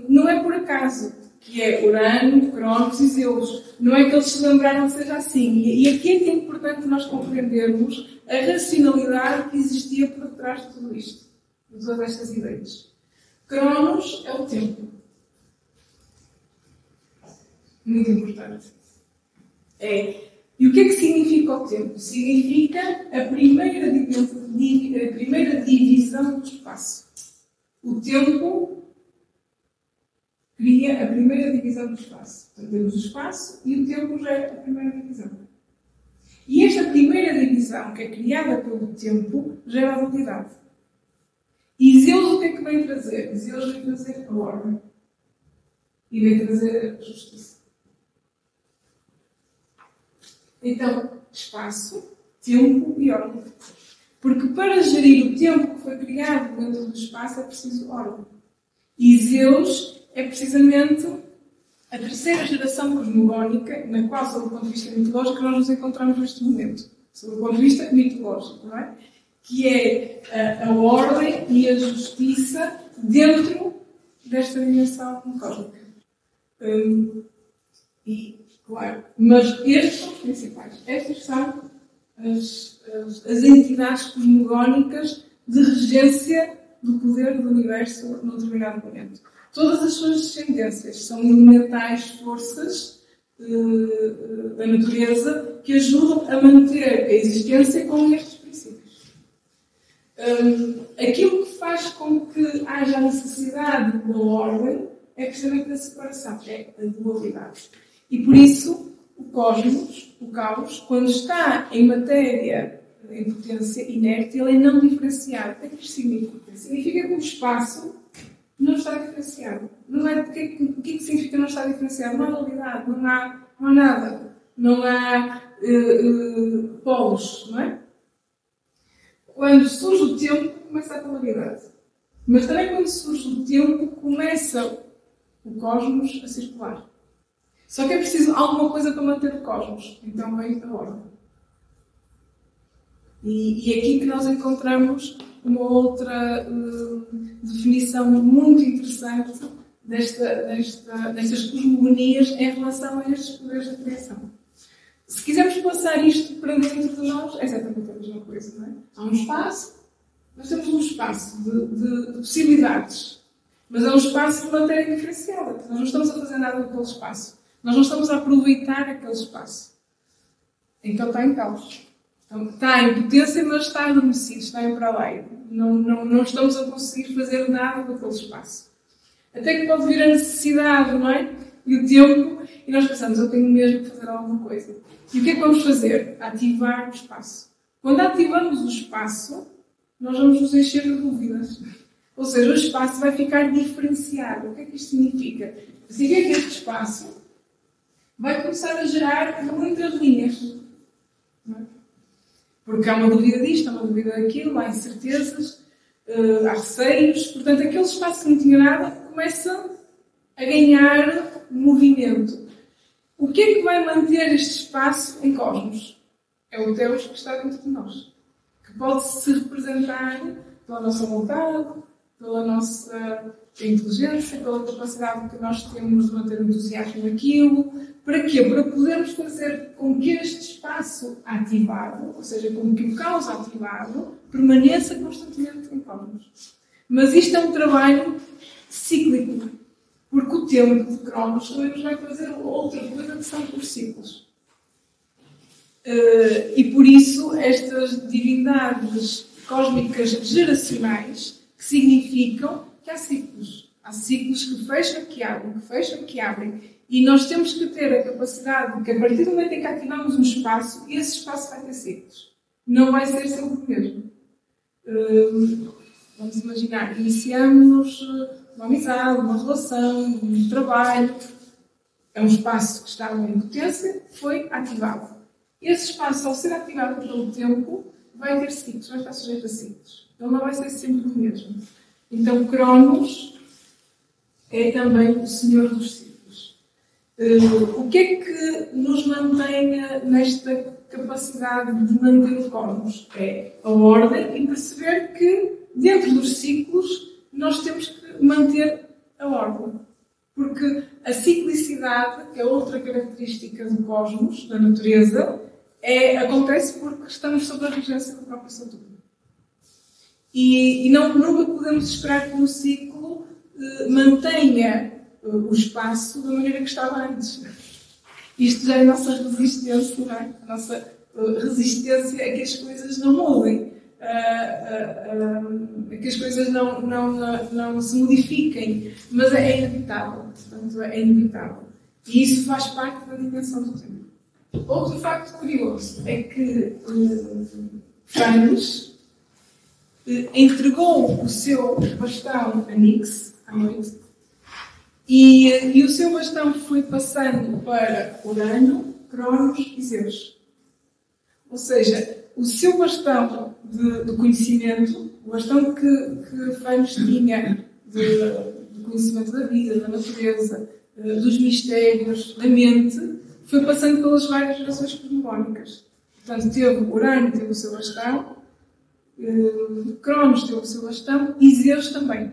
Não é por acaso que é Urano, Cronos e Zeus. Não é que eles se lembraram que seja assim. E aqui é que é importante nós compreendermos a racionalidade que existia por trás de tudo isto, de todas estas ideias. Cronos é o tempo. Muito importante. E o que é que significa o tempo? Significa a primeira divisão do espaço. O tempo cria a primeira divisão do espaço. Portanto, temos o espaço e o tempo gera a primeira divisão. E esta primeira divisão, que é criada pelo tempo, gera a dualidade. E Zeus o que é que vem trazer? Zeus vem trazer a ordem. E vem trazer a justiça. Então, espaço, tempo e ordem. Porque para gerir o tempo que foi criado dentro do espaço é preciso ordem. E Zeus é precisamente a terceira geração cosmogónica, na qual, sob o ponto de vista mitológico, nós nos encontramos neste momento. Sob o ponto de vista mitológico, não é? Que é a ordem e a justiça dentro desta dimensão cósmica. E, claro, mas estes são os principais. Estas são as entidades cosmogónicas de regência do poder do universo num determinado momento. Todas as suas descendências são elementais forças da natureza que ajudam a manter a existência com estes princípios. Aquilo que faz com que haja a necessidade da ordem é precisamente a separação, é a dualidade. E por isso, o cosmos, o caos, quando está em matéria, em potência inerte, ele é não diferenciado. O que é que isto significa? Significa que o espaço não está diferenciado. Não é, o que significa não estar diferenciado? Não há dualidade, não há nada. Não há polos, não é? Quando surge o tempo, começa a polaridade. Mas também quando surge o tempo, começa o cosmos a circular. Só que é preciso alguma coisa para manter o cosmos. Então vem a ordem. E é aqui que nós encontramos uma outra definição muito interessante destas cosmogonias em relação a estes poderes da criação. Se quisermos passar isto para dentro de nós, é exatamente a mesma coisa, não é? Há um espaço, nós temos um espaço de possibilidades, mas é um espaço de matéria diferenciada. Nós não estamos a fazer nada daquele espaço. Nós não estamos a aproveitar aquele espaço. Então está em caos. Então, está em potência, mas está adormecido, está em paralelo. Não estamos a conseguir fazer nada daquele espaço. Até que pode vir a necessidade, não é? E o tempo, e nós pensamos, eu tenho mesmo que fazer alguma coisa. E o que é que vamos fazer? Ativar o espaço. Quando ativamos o espaço, nós vamos nos encher de dúvidas. Ou seja, o espaço vai ficar diferenciado. O que é que isto significa? Significa que este espaço vai começar a gerar muitas linhas. Não é? Porque há uma dúvida disto, há uma dúvida daquilo, há incertezas, há receios. Portanto, aquele espaço que não tinha nada começa a ganhar movimento. O que é que vai manter este espaço em cosmos? É o Deus que está dentro de nós. Que pode se representar pela nossa vontade, pela nossa inteligência, pela capacidade que nós temos de manter o entusiasmo naquilo. Para quê? Para podermos fazer com que este espaço ativado, ou seja, com que o caos ativado, permaneça constantemente em cosmos. Mas isto é um trabalho cíclico, porque o tempo de Cronos também nos vai fazer outra coisa que são os ciclos. E por isso, estas divindades cósmicas geracionais, que significam que há ciclos. Há ciclos que fecham, que abrem, que fecham, que abrem. E nós temos que ter a capacidade de que, a partir do momento em que ativamos um espaço, esse espaço vai ter ciclos. Não vai ser sempre o mesmo. Vamos imaginar, iniciamos uma amizade, uma relação, um trabalho. É um espaço que estava em potência, foi ativado. Esse espaço, ao ser ativado pelo tempo, vai ter ciclos, vai estar sujeito a ciclos. Ele não vai ser sempre o mesmo. Então, Cronos é também o Senhor dos ciclos. O que é que nos mantém nesta capacidade de manter o cosmos? É a ordem e perceber que, dentro dos ciclos, nós temos que manter a ordem. Porque a ciclicidade, que é outra característica do cosmos, da natureza, acontece porque estamos sob a regência do próprio Saturno. E nunca podemos esperar que um ciclo mantenha o espaço da maneira que estava antes. Isto já é a nossa resistência, não é? A nossa resistência a que as coisas não mudem. que as coisas não se modifiquem, mas é inevitável. Portanto, é inevitável. E isso faz parte da dimensão do tempo. Outro facto curioso é que Fanes entregou o seu bastão a Nix à noite e o seu bastão foi passando para Urano, Cronos e Zeus. Ou seja, o seu bastão de conhecimento, o bastão que Fanes tinha de conhecimento da vida, da natureza, dos mistérios, da mente, foi passando pelas várias gerações cosmogónicas. Portanto, Urano teve o seu bastão, Cronos teve o seu bastão e Zeus também.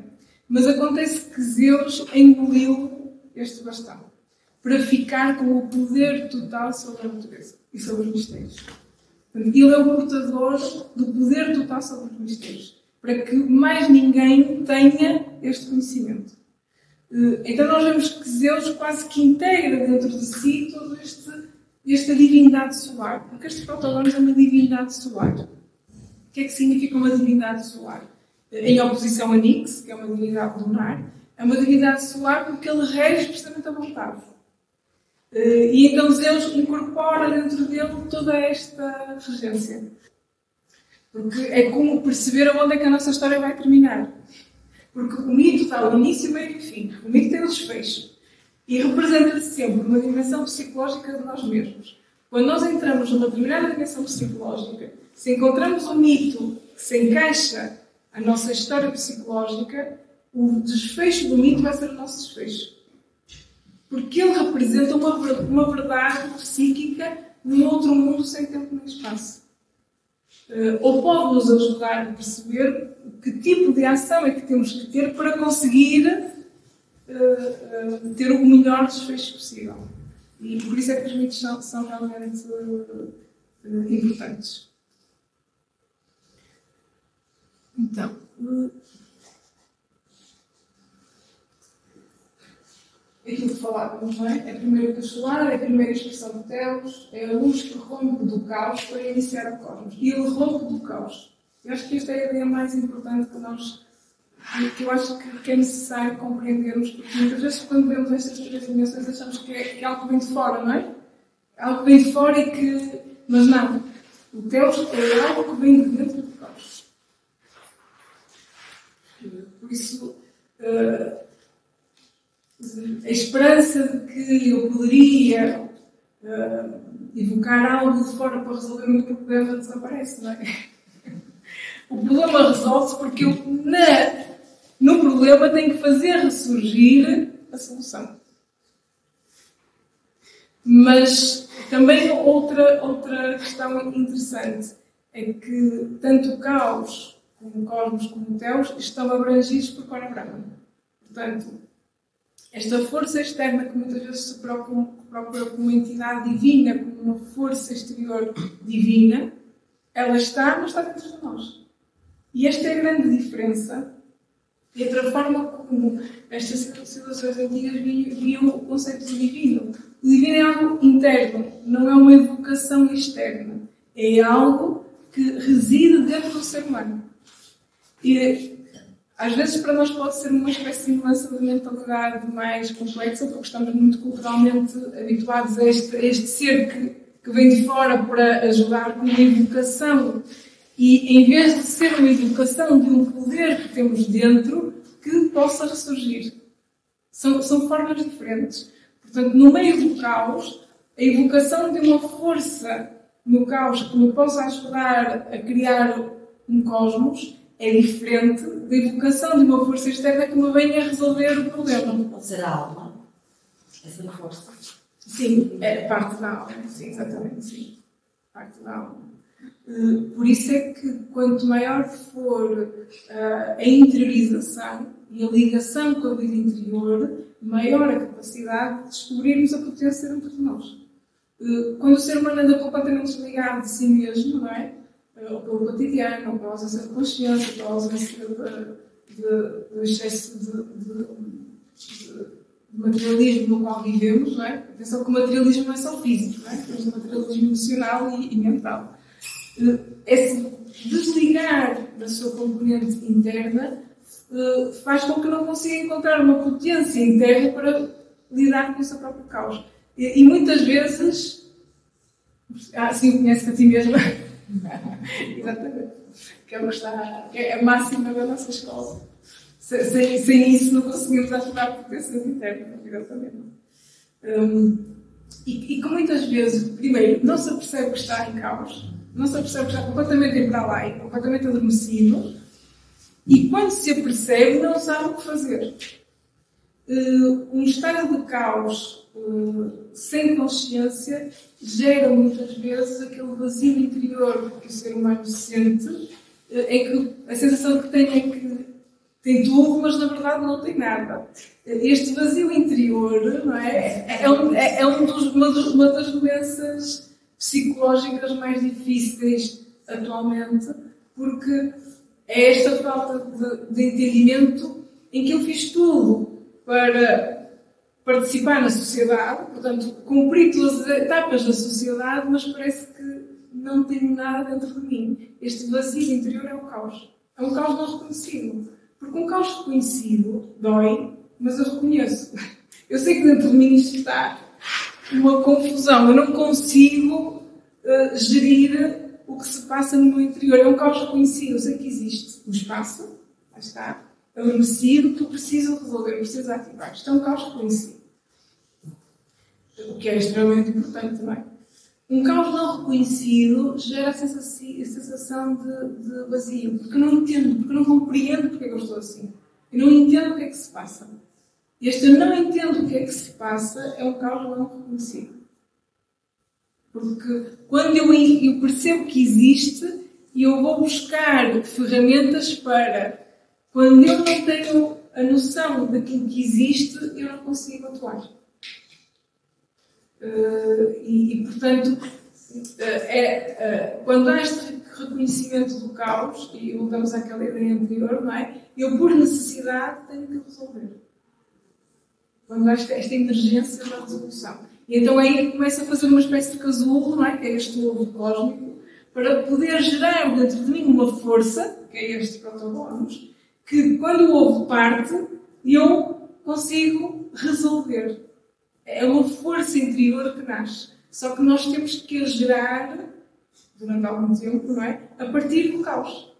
Mas acontece que Zeus engoliu este bastão para ficar com o poder total sobre a natureza e sobre os mistérios. Portanto, ele é o portador do poder total sobre os mistérios, para que mais ninguém tenha este conhecimento. Então nós vemos que Zeus quase que integra dentro de si toda esta divindade solar, porque este Protagoras é uma divindade solar. O que é que significa uma divindade solar? Em oposição a Nix, que é uma divindade lunar, é uma divindade solar porque ele rege precisamente a vontade. E então Zeus incorpora dentro dele toda esta regência. Porque é como perceber aonde é que a nossa história vai terminar. Porque o mito está no início, meio e fim. O mito tem um desfecho. E representa sempre uma dimensão psicológica de nós mesmos. Quando nós entramos numa determinada dimensão psicológica, se encontramos um mito que se encaixa à nossa história psicológica, o desfecho do mito vai ser o nosso desfecho. Porque ele representa uma verdade psíquica num outro mundo sem tempo nem espaço. Ou pode nos ajudar a perceber que tipo de ação é que temos que ter para conseguir ter o melhor desfecho possível. E por isso é que os mitos são realmente importantes. Então, aquilo que falávamos, não é? É a primeira luz solar, é a primeira expressão de Telos, é a luz que rompe do caos para iniciar o cosmos. E ele rompe do caos. Eu acho que esta é a ideia mais importante que eu acho que é necessário compreendermos, porque muitas vezes quando vemos estas três dimensões achamos que é algo que vem de fora, não é? Algo que vem de fora e que... Mas não. O Telos é algo que vem de dentro do caos. Por isso... a esperança de que eu poderia evocar algo de fora para resolver o meu problema desaparece, não é? O problema resolve-se porque eu, no problema, tenho que fazer ressurgir a solução. Mas também outra questão interessante é que tanto o caos, como o cosmos, como o Telos, estão abrangidos por Parabrahma. Portanto, esta força externa que muitas vezes se procura como uma entidade divina, como uma força exterior divina, ela está, mas está dentro de nós. E esta é a grande diferença entre a forma como estas civilizações antigas viam o conceito de divino. O divino é algo interno, não é uma evocação externa. É algo que reside dentro do ser humano. E às vezes para nós pode ser uma espécie de mudança de mentalidade mais complexa, porque estamos muito culturalmente habituados a este ser que vem de fora para ajudar com uma evocação. E em vez de ser uma evocação de um poder que temos dentro, que possa ressurgir. São formas diferentes. Portanto, no meio do caos, a evocação de uma força no caos que me possa ajudar a criar um cosmos é diferente da evocação de uma força externa que me venha a resolver o problema. Pode ser a alma, essa força. Sim, é parte da alma. Sim, exatamente, sim. Parte da alma. Por isso é que quanto maior for a interiorização e a ligação com a vida interior, maior a capacidade de descobrirmos a potência dentro de nós. Quando o ser humano anda completamente desligado de si mesmo, não é? Ou pelo cotidiano, ou pela ausência de consciência, pela ausência do excesso de materialismo no qual vivemos, não é? Atenção que o materialismo não é só físico, não é? Temos o materialismo emocional e mental. esse desligar da sua componente interna faz com que não consiga encontrar uma potência interna para lidar com o seu próprio caos. E muitas vezes... sim, conhece a ti mesma. Exatamente. Que é a máxima da nossa escola. Sem isso não conseguimos ativar potências internas, exatamente. E que muitas vezes, primeiro, não se apercebe que está em caos, não se apercebe que está completamente em para lá e completamente adormecido, e quando se apercebe, não sabe o que fazer. Um estado de caos sem consciência gera muitas vezes aquele vazio interior que o ser humano sente, em que a sensação que tem é que tem tudo, mas na verdade não tem nada. Este vazio interior, não é? Uma das doenças psicológicas mais difíceis atualmente, porque é esta falta de entendimento em que eu fiz tudo para participar na sociedade, portanto, cumprir todas as etapas da sociedade, mas parece que não tenho nada dentro de mim. Este vazio interior é o caos. É um caos não reconhecido. Porque um caos reconhecido dói, mas eu reconheço. Eu sei que dentro de mim está uma confusão. Eu não consigo gerir o que se passa no meu interior. É um caos reconhecido. Eu sei que existe um espaço, lá está, adormecido, que eu preciso resolver, eu preciso ativar. Isto é um caos reconhecido. O que é extremamente importante também. Um caos não reconhecido gera a sensação de vazio, porque eu não entendo, porque eu não compreendo porque é que eu estou assim. Eu não entendo o que é que se passa. Este eu não entendo o que é que se passa é um caos não reconhecido. Porque quando eu percebo que existe, eu vou buscar ferramentas para, quando eu não tenho a noção daquilo que existe, eu não consigo atuar. Portanto, quando há este reconhecimento do caos, e voltamos àquela ideia anterior, não é? Eu, por necessidade, tenho que resolver. Quando há esta emergência da resolução. E então aí começa a fazer uma espécie de casulo, não é? Que é este ovo cósmico, para poder gerar dentro de mim uma força, que é este protobónus, que quando o ovo parte, eu consigo resolver. É uma força interior que nasce. Só que nós temos que a gerar, durante algum tempo, não é? A partir do caos.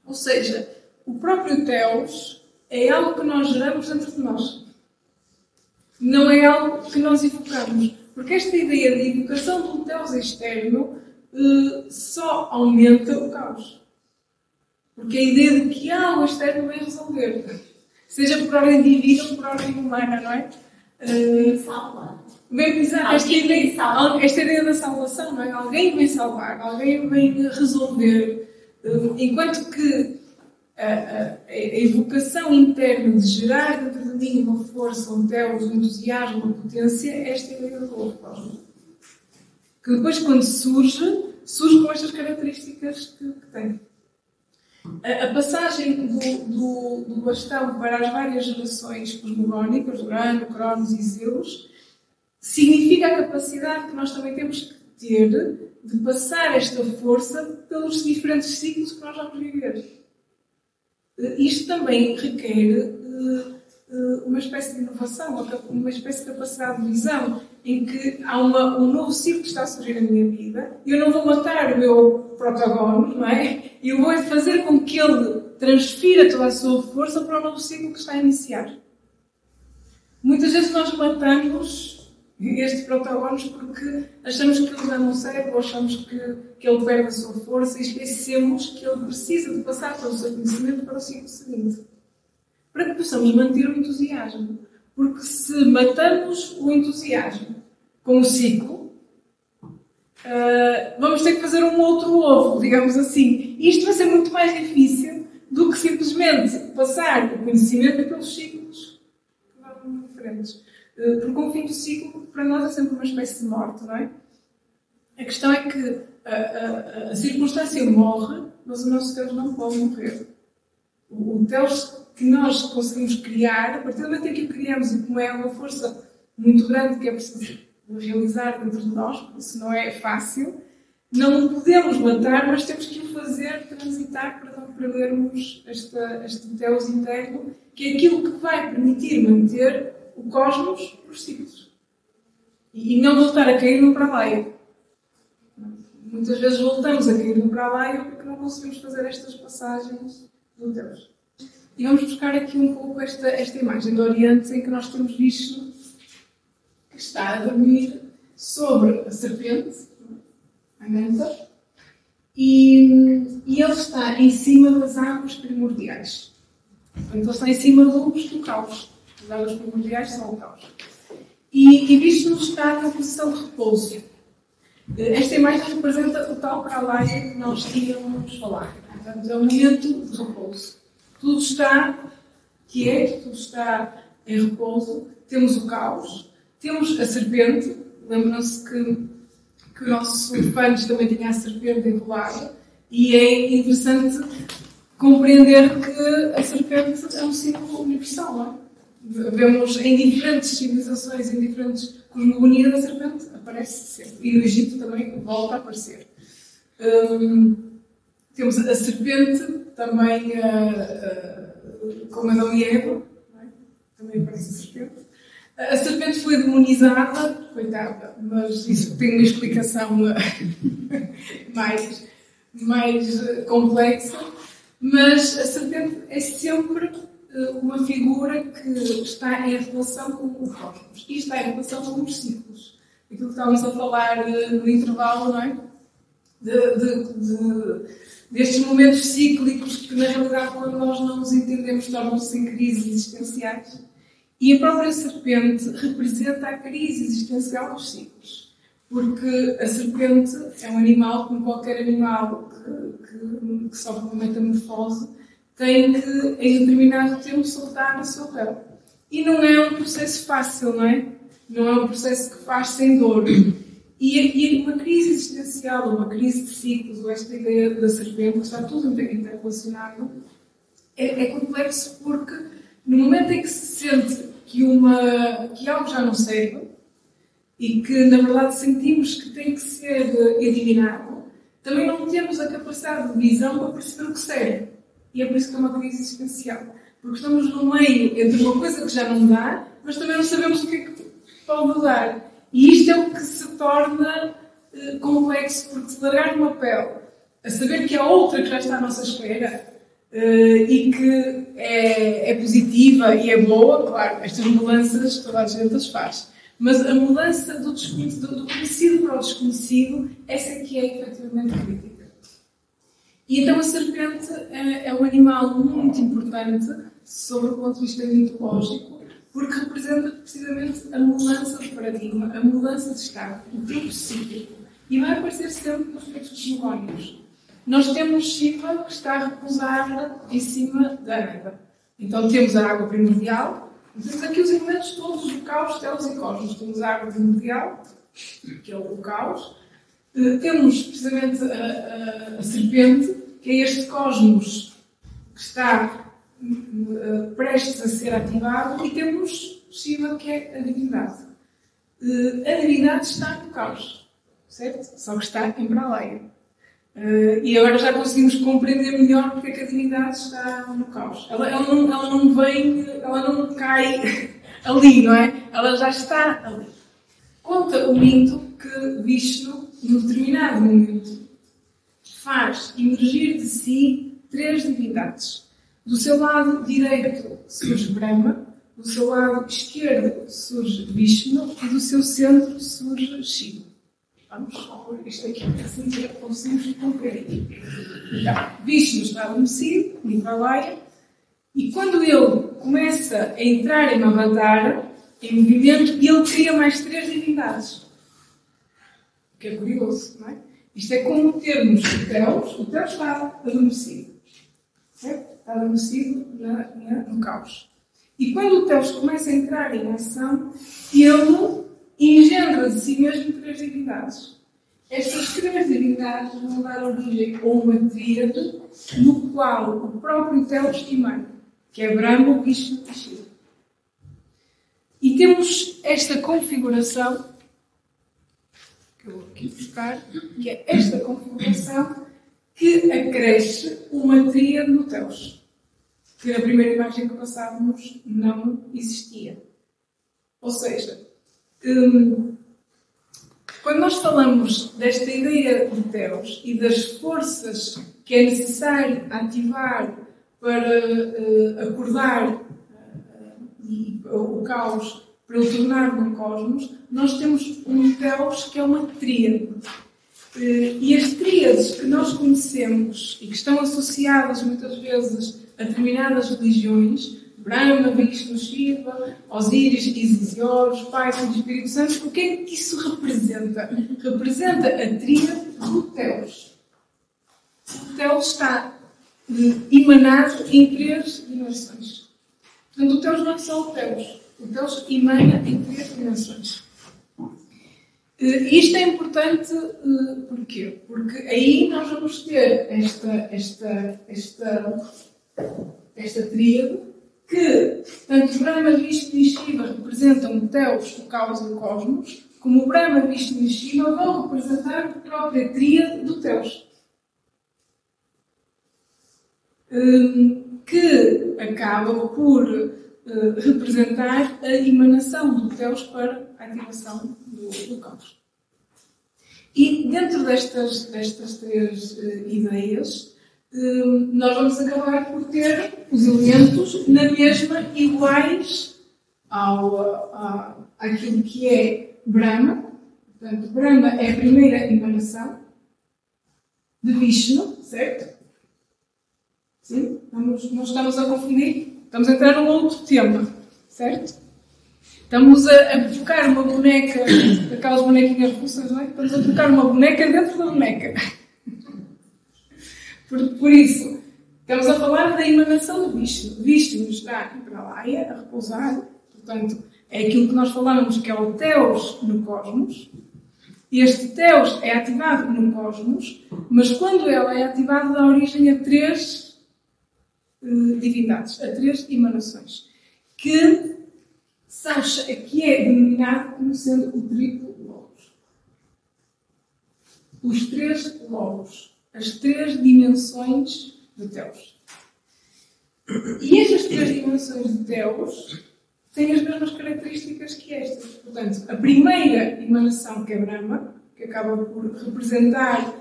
Ou seja, o próprio Teos é algo que nós geramos dentro de nós. Não é algo que nós evocamos. Porque esta ideia de evocação de um Teos externo só aumenta o caos. Porque a ideia de que algo externo vai resolver. Seja por ordem divina ou por ordem humana, não é? Salva. Bem, exato, esta ideia da salvação, não é? Alguém vem salvar, alguém vem resolver. Enquanto que a evocação interna de gerar dentro de mim uma força, um teos, um entusiasmo, uma potência, é esta ideia do ovo cósmico. Que depois, quando surge com estas características que tem. A passagem do bastão para as várias gerações cosmogónicas, Urano, Cronos e Zeus, significa a capacidade que nós também temos que ter de passar esta força pelos diferentes ciclos que nós vamos viver. Isto também requer uma espécie de inovação, uma espécie de capacidade de visão, em que há um novo ciclo que está a surgir na minha vida. Eu não vou matar o meu protagonista, não é? Eu vou fazer com que ele transfira toda a sua força para o novo ciclo que está a iniciar. Muitas vezes nós matamos este protagonista porque achamos que ele já não serve, ou achamos que ele perde a sua força e esquecemos que ele precisa de passar todo o seu conhecimento para o ciclo seguinte. Para que possamos manter o entusiasmo. Porque se matamos o entusiasmo com o ciclo, vamos ter que fazer um outro ovo, digamos assim. Isto vai ser muito mais difícil do que simplesmente passar o conhecimento pelos ciclos que vão diferentes. Porque o fim do ciclo, para nós, é sempre uma espécie de morte, não é? A questão é que a circunstância morre, mas o nosso Deus não pode morrer. O Deus que nós conseguimos criar, a partir do momento em que o criamos, e como é uma força muito grande que é preciso realizar dentro de nós, porque isso não é fácil. Não o podemos matar, mas temos que o fazer transitar para não perdermos este telos interno, que é aquilo que vai permitir manter o cosmos por ciclos. E não voltar a cair no pralaya. Muitas vezes voltamos a cair no pralaya porque não conseguimos fazer estas passagens do telos. E vamos buscar aqui um pouco esta imagem do Oriente, em que nós temos Vishnu, que está a dormir sobre a serpente, Ananta, e ele está em cima das águas primordiais. Portanto, ele está em cima do caos. As águas primordiais são o caos. E Vishnu está na posição de repouso. Esta imagem representa o tal pralaya que nós tínhamos falado. Portanto, é um momento de repouso. Tudo está quieto, tudo está em repouso. Temos o caos, temos a serpente. Lembram-se que o nosso Panos também tinha a serpente enrolada. E é interessante compreender que a serpente é um símbolo universal, não é? Vemos em diferentes civilizações, em diferentes cosmogonias, a serpente aparece sempre. E no Egito também volta a aparecer. Temos a serpente também com Adão e Eva, não é? Também aparece a serpente. A serpente foi demonizada, coitada, mas isso tem uma explicação mais complexa. Mas a serpente é sempre uma figura que está em relação com o cosmos e está em relação com os ciclos. Aquilo que estávamos a falar no intervalo, não é? Destes momentos cíclicos que, na realidade, quando nós não os entendemos, tornam-se em crises existenciais. E a própria serpente representa a crise existencial dos ciclos. Porque a serpente é um animal, como qualquer animal que sofre uma metamorfose, tem que, em determinado tempo, soltar o seu véu. E não é um processo fácil, não é? Não é um processo que faz sem dor. E uma crise existencial, uma crise de ciclos, ou esta ideia da serpente, que está tudo interrelacionado, é complexo porque, no momento em que se sente que algo já não serve, e que, na verdade, sentimos que tem que ser eliminado, também não temos a capacidade de visão para perceber o que serve. E é por isso que é uma crise existencial. Porque estamos no meio entre uma coisa que já não dá, mas também não sabemos o que é que pode dar. E isto é o que se torna complexo, porque se largar uma pele a saber que há outra que já está à nossa espera e que é positiva e é boa, claro, estas mudanças toda a gente as faz. Mas a mudança do conhecido para o desconhecido, essa é que é efetivamente crítica. E então a serpente é um animal muito importante sobre o ponto de vista mitológico, porque representa precisamente a mudança de paradigma, a mudança de estado, o tempo cíclico. E vai aparecer sempre nos textos cosmogónicos. Nós temos Shiva que está a repousar em cima da Ananta. Então temos a água primordial, e temos aqui os elementos todos do caos, telos e cosmos. Temos a água primordial, que é o caos. Temos precisamente a serpente, que é este cosmos que está prestes a ser ativado, e temos Shiva, que é a divindade. A divindade está no caos, certo? Só que está em pralaya. E agora já conseguimos compreender melhor porque é que a divindade está no caos. Ela não cai ali, não é? Ela já está ali. Conta o mito que Vishnu, num determinado momento, faz emergir de si 3 divindades. Do seu lado direito surge Brahma, do seu lado esquerdo surge Vishnu e do seu centro surge Shiva. Vamos pôr isto aqui, assim que conseguimos compreender. Então, Vishnu está adormecido, em pralaya, e quando ele começa a entrar em Mahabharata, em movimento, ele cria mais 3 divindades. O que é curioso, não é? Isto é como termos o Telos está adormecido. Certo? Está adormecido no caos. E quando o Telos começa a entrar em ação, ele engendra de si mesmo 3 divindades. Estas 3 divindades vão dar origem a uma tríade no qual o próprio Telos emana, que é Brahma, Vishnu e Shiva. E temos esta configuração que eu vou aqui buscar, que é esta configuração que acresce uma tríade no Teos, que na primeira imagem que passávamos não existia. Ou seja, quando nós falamos desta ideia de Teos e das forças que é necessário ativar para acordar o caos, para o tornar num cosmos, nós temos um Teos que é uma tríade. E as tríades que nós conhecemos e que estão associadas muitas vezes a determinadas religiões, Brahma, Vishnu, Shiva, Osíris, Isis e Horus, Pai, Filho e Espírito Santo, o que é que isso representa? Representa a tríade do Teos. O Teos está emanado em 3 dimensões. Portanto, o Teos não é só o Teos. O Teos emana em 3 dimensões. Isto é importante porquê? Porque aí nós vamos ter esta tríade que tanto Brahma, Vishnu e Shiva representam o Teos, o caos e o cosmos, como o Brahma, Vishnu e Shiva vão representar a própria tríade do Teos. Que acaba por representar a emanação do Teos para a ativação do caos. E dentro destas 3 ideias, nós vamos acabar por ter os elementos na mesma iguais àquilo que é Brahma. Portanto, Brahma é a primeira emanação de Vishnu, certo? Sim? Não estamos a confundir. Estamos a entrar num outro tema, certo? Estamos a trocar uma boneca, aquelas bonequinhas russas, não é? Estamos a trocar uma boneca dentro da boneca. Por isso, estamos a falar da emanação do Vishnu. Vishnu está em Pralaya, a repousar. Portanto, é aquilo que nós falamos que é o Teos no cosmos. Este Teos é ativado no cosmos, mas quando ela é ativada dá origem a 3 divindades, a 3 emanações, que é denominado como sendo o triplo logos. Os 3 logos, as 3 dimensões de Teos. E estas 3 dimensões de Teos têm as mesmas características que estas. Portanto, a primeira emanação, que é Brahma, que acaba por representar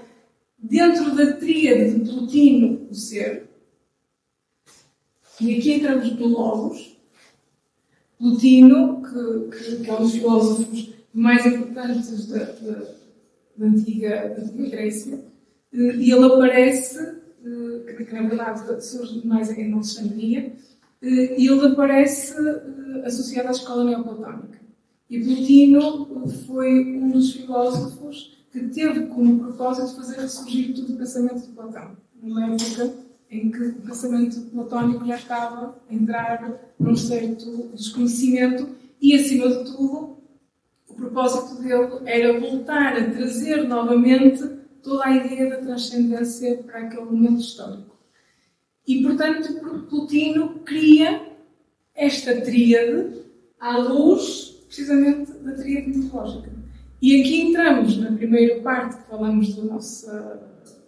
dentro da tríade de Plutino o ser. E aqui entramos no Logos. Plutino, que é um dos filósofos mais importantes da antiga Grécia, e ele aparece, que na verdade surge mais em Alexandria, e ele aparece associado à escola neoplatónica. E Plutino foi um dos filósofos que teve como propósito fazer ressurgir todo o pensamento de Platão, numa época em que o pensamento platónico já estava a entrar num certo desconhecimento e, acima de tudo, o propósito dele era voltar a trazer novamente toda a ideia da transcendência para aquele momento histórico. E, portanto, Plutino cria esta tríade à luz, precisamente, da tríade mitológica. E aqui entramos na primeira parte que falamos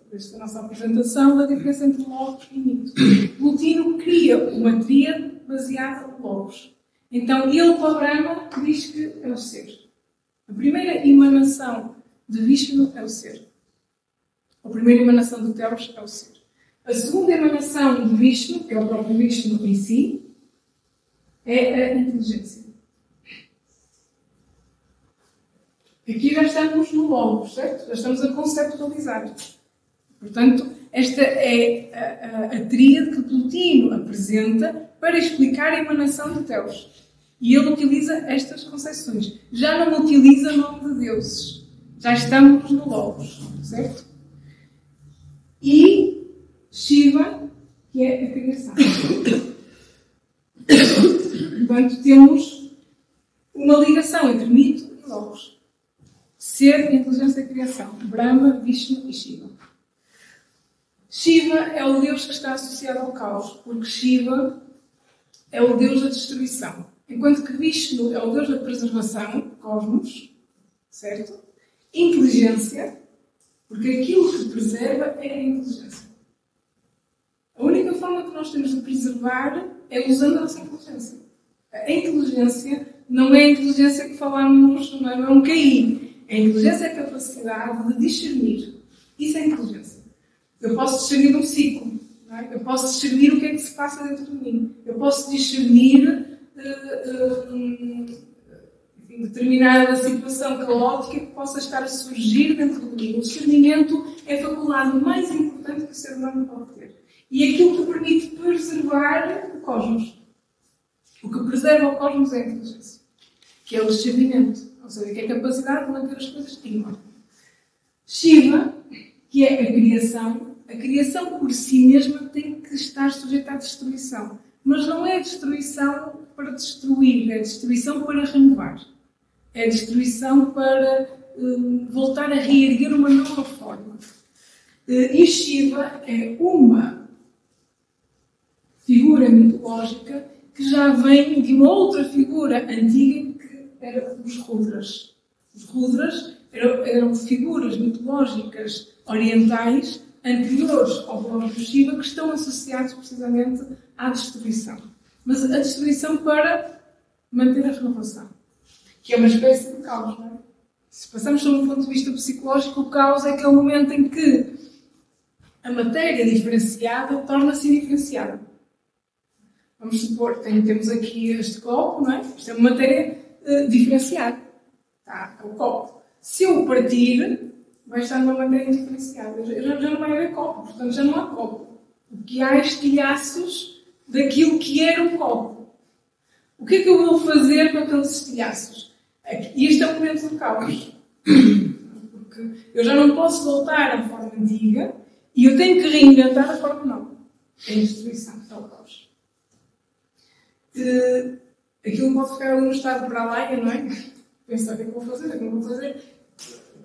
desta nossa apresentação, da diferença entre Logos e mito. Plutino cria uma tríade baseada em Logos. Então, ele, para Brahma, diz que é o ser. A primeira emanação de Vishnu é o ser. A primeira emanação de Teos é o ser. A segunda emanação de Vishnu, que é o próprio Vishnu em si, é a inteligência. Aqui já estamos no Logos, certo? Já estamos a conceptualizar. Portanto, esta é a tríade que Plutino apresenta para explicar a emanação de Teos. E ele utiliza estas concepções. Já não utiliza o nome de deuses. Já estamos no Logos, certo? E Shiva, que é a criação. Portanto, temos uma ligação entre mito e Logos. Ser, inteligência e criação. Brahma, Vishnu e Shiva. Shiva é o deus que está associado ao caos, porque Shiva é o deus da destruição. Enquanto que Vishnu é o deus da preservação, cosmos, certo? inteligência, porque aquilo que preserva é a inteligência. A única forma que nós temos de preservar é usando a nossa inteligência. A inteligência não é a inteligência que falámos, não é um QI. A inteligência é a capacidade de discernir. Isso é inteligência. Eu posso discernir um ciclo. Não é? Eu posso discernir o que é que se passa dentro de mim. Eu posso discernir determinada situação caótica que possa estar a surgir dentro de mim. O discernimento é a faculdade mais importante que o ser humano pode ter. E é aquilo que permite preservar o cosmos. O que preserva o cosmos é a inteligência, que é o discernimento, ou seja, que é a capacidade de manter as coisas em ordem. Shiva, que é a criação por si mesma tem que estar sujeita à destruição. Mas não é destruição para destruir, é destruição para renovar. É destruição para voltar a reerguer uma nova forma. E Shiva é uma figura mitológica que já vem de uma outra figura antiga que era os Rudras. Os Rudras eram figuras mitológicas orientais anteriores ao valor do Shiva que estão associados precisamente à destruição. Mas a destruição para manter a renovação, que é uma espécie de caos, não é? Se passamos sob um ponto de vista psicológico, o caos é aquele momento em que a matéria diferenciada torna-se indiferenciada. Vamos supor, temos aqui este copo, não é? Isto é uma matéria diferenciada. Tá, é o copo. Se eu o partir, vai estar numa matéria diferenciada. Já não vai haver copo, portanto já não há copo. O que há é estilhaços daquilo que era um copo. O que é que eu vou fazer com aqueles estilhaços? E este é o momento do caos. Porque eu já não posso voltar à forma antiga e eu tenho que reinventar a forma nova. É a destruição, é o caos. Aquilo pode ficar ali no estado para lá, não é? Pensar o que é que vou fazer, o que é que não vou fazer.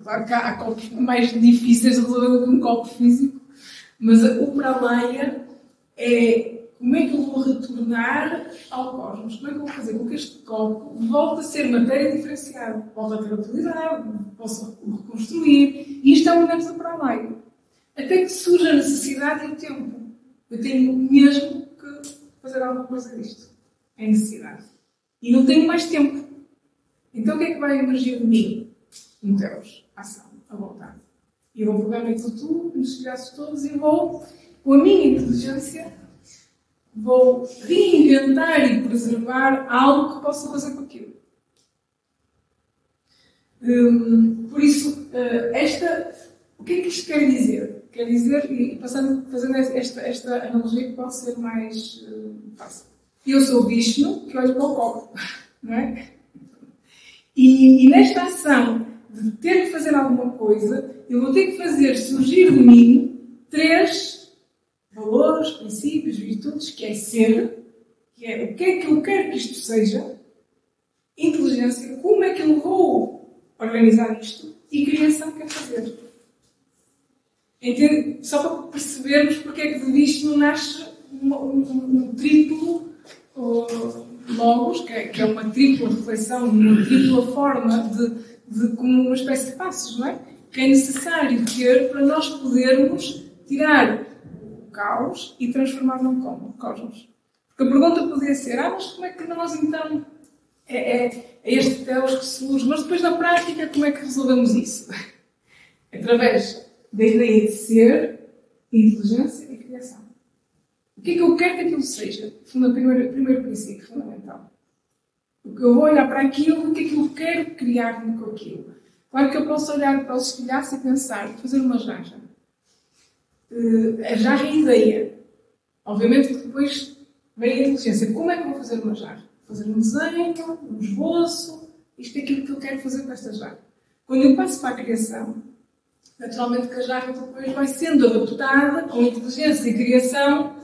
Claro que há copos mais difíceis de resolver do que um copo físico, mas o pralaya é como é que eu vou retornar ao cosmos? Como é que eu vou fazer com que este copo volte a ser matéria diferenciada? Volte a ter utilidade, posso reconstruir. E isto é o momento do pralaya. Até que surja a necessidade e o tempo. Eu tenho mesmo que fazer alguma coisa disto. É necessidade. E não tenho mais tempo. Então o que é que vai emergir de mim? Um Deus, ação, a vontade. E eu vou pegar naquilo tudo, nos estilhaços todos, e vou, com a minha inteligência, vou reinventar e preservar algo que possa fazer com aquilo. Por isso, o que é que isto quer dizer? Quer dizer, e fazendo esta analogia que pode ser mais fácil. Eu sou o Vishnu que olho para o copo, não é? E nesta ação de ter que fazer alguma coisa, eu vou ter que fazer surgir de mim 3 valores, princípios, virtudes, que é ser, que é o que é que eu quero que isto seja, inteligência, como é que eu vou organizar isto, e criação, que é fazer. Entende? Só para percebermos porque é que de Vishnu nasce um triplo logos, que é uma tripla reflexão, uma tripla forma de como uma espécie de passos, não é? Que é necessário ter para nós podermos tirar o caos e transformar num cosmos. Porque a pergunta poderia ser, mas como é que nós então é este Deus que surge? Mas depois na prática como é que resolvemos isso? Através da ideia de ser, inteligência e criação. O que é que eu quero que aquilo seja? Primeiro princípio fundamental. Eu vou olhar para aquilo, o que é que eu quero criar com aquilo. Claro que eu posso olhar para os estilhaços e pensar, fazer uma jarra. A jarra é a ideia. Obviamente que depois vem a inteligência. Como é que eu vou fazer uma jarra? Fazer um desenho, um esboço. Isto é aquilo que eu quero fazer com esta jarra. Quando eu passo para a criação, naturalmente que a jarra depois vai sendo adaptada com inteligência e criação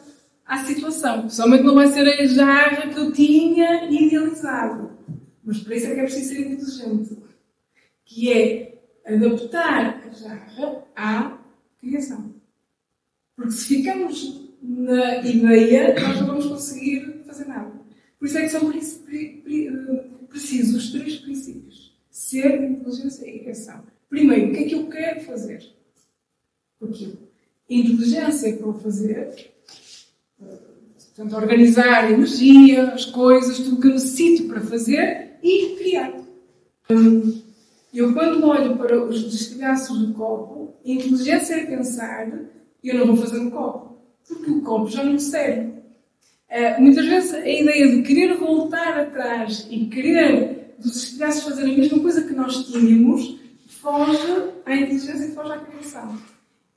à situação. Pessoalmente não vai ser a jarra que eu tinha idealizado. Mas para isso é que é preciso ser inteligente. Que é adaptar a jarra à criação. Porque se ficamos na ideia, nós não vamos conseguir fazer nada. Por isso é que são precisos os 3 princípios. Ser, inteligência e criação. Primeiro, o que é que eu quero fazer? Aquilo. A inteligência é para o fazer. Portanto, organizar a energia, as coisas, tudo o que eu necessito para fazer e criar. Eu, quando olho para os destilhaços do copo, a inteligência é pensar, eu não vou fazer um copo, porque o copo já não me serve. Muitas vezes a ideia de querer voltar atrás e querer dos destilhaços fazer a mesma coisa que nós tínhamos, foge à inteligência e foge à criação.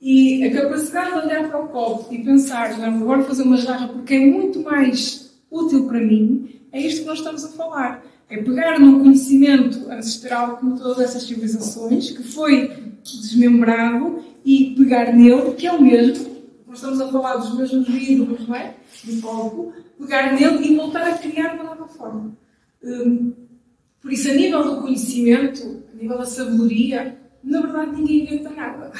E a capacidade de olhar para o copo e pensar, não, agora fazer uma jarra porque é muito mais útil para mim, é isto que nós estamos a falar. É pegar no conhecimento ancestral, como todas essas civilizações, que foi desmembrado, e pegar nele, que é o mesmo, nós estamos a falar dos mesmos vidros, não é? Do copo, pegar nele e voltar a criar uma nova forma. Por isso, a nível do conhecimento, a nível da sabedoria, na verdade ninguém inventa nada.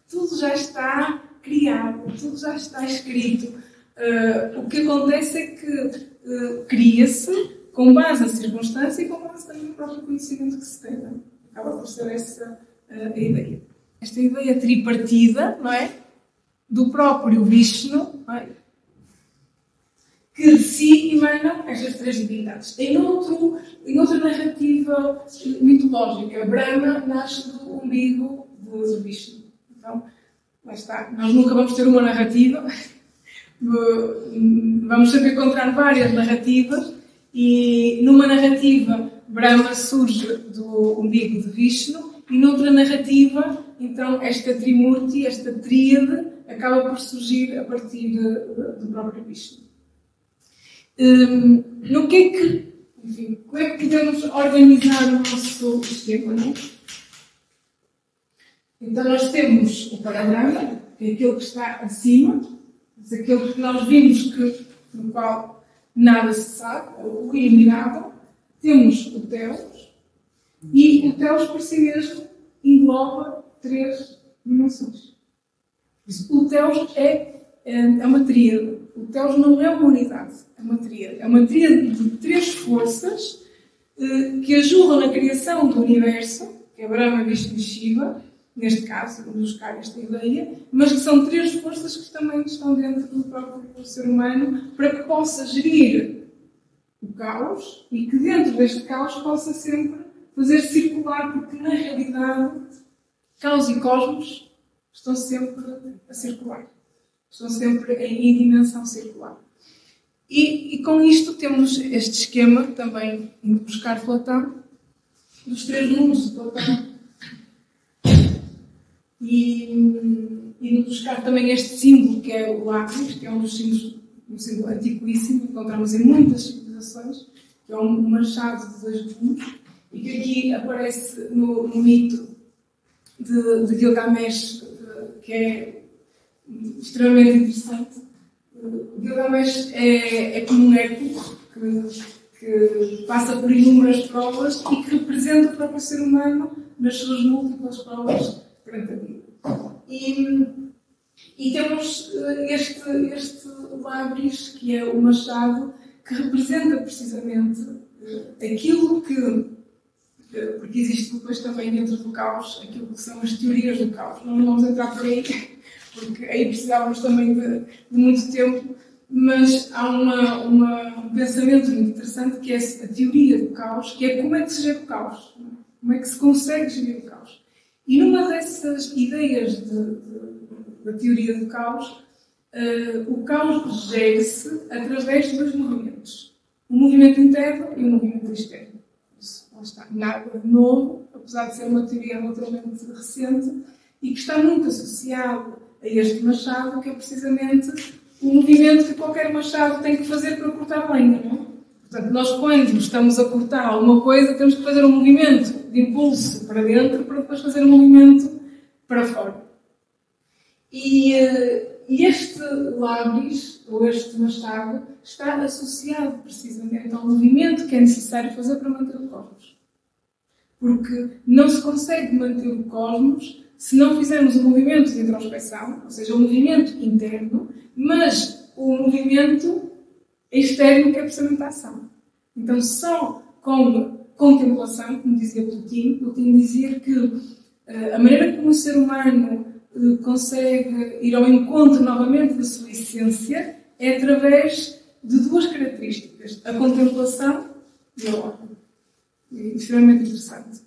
Tudo já está criado, tudo já está escrito. O que acontece é que cria-se com base na circunstância e com base também no próprio conhecimento que se tem. Acaba por ser essa a ideia. Esta ideia tripartida, não é? Do próprio Vishnu, não é? Que de si emanam estas três divindades. Em outra narrativa mitológica, Brahma nasce do umbigo de Vishnu. Então, lá está. Nós nunca vamos ter uma narrativa. Vamos sempre encontrar várias narrativas. E numa narrativa, Brahma surge do umbigo de Vishnu. E noutra narrativa, então, esta Trimurti, esta tríade, acaba por surgir a partir do próprio Vishnu. No que é que, enfim, como é que podemos organizar o nosso sistema, não é? Então nós temos o Parabrahma, que é aquele que está acima, aquele que nós vimos no qual nada se sabe, o iluminado. Temos o Teos, e o Teos por si mesmo engloba três dimensões. O Teos é uma tríade. O Teos não é uma unidade, é uma tríade. É uma tríade de três forças que ajudam na criação do universo, que é Brahma, Vishnu e Shiva, neste caso, vamos buscar esta ideia, mas que são três forças que também estão dentro do próprio ser humano para que possa gerir o caos e que dentro deste caos possa sempre fazer circular, porque na realidade caos e cosmos estão sempre a circular. Estão sempre em dimensão circular. E com isto temos este esquema, também indo buscar Platão, dos três mundos de Platão. E indo buscar também este símbolo, que é o lápis, que é um dos símbolos, um símbolo antiquíssimo, que encontramos em muitas civilizações, que é um machado de dois gumes, e que aqui aparece no mito de Gilgamesh, que é extremamente interessante. Gilgamesh é como um eco que passa por inúmeras provas e que representa o próprio ser humano nas suas múltiplas provas perante a vida. E temos este lábris, que é o machado, que representa precisamente aquilo que... Porque existe depois também dentro do caos aquilo que são as teorias do caos. Não vamos entrar por aí, porque aí precisávamos também de muito tempo, mas há um pensamento muito interessante que é a teoria do caos, que é como é que se gera o caos, como é que se consegue gerir o caos. E numa dessas ideias da teoria do caos, o caos gera-se através de dois movimentos, o movimento interno e o movimento externo. Isso não está nada novo, apesar de ser uma teoria relativamente recente, e que está muito associado a este machado, que é precisamente o movimento que qualquer machado tem que fazer para cortar lenha, não é? Portanto, nós quando estamos a cortar alguma coisa, temos que fazer um movimento de impulso para dentro para depois fazer um movimento para fora. E este lábris, ou este machado, está associado precisamente ao movimento que é necessário fazer para manter o cosmos. Porque não se consegue manter o cosmos se não fizermos um movimento de introspecção, ou seja, um movimento interno, mas o movimento externo, que é precisamente a ação. Então, só com contemplação, como dizia Plotino dizia que A maneira como o ser humano consegue ir ao encontro novamente da sua essência é através de duas características: a contemplação e a ordem. É extremamente interessante.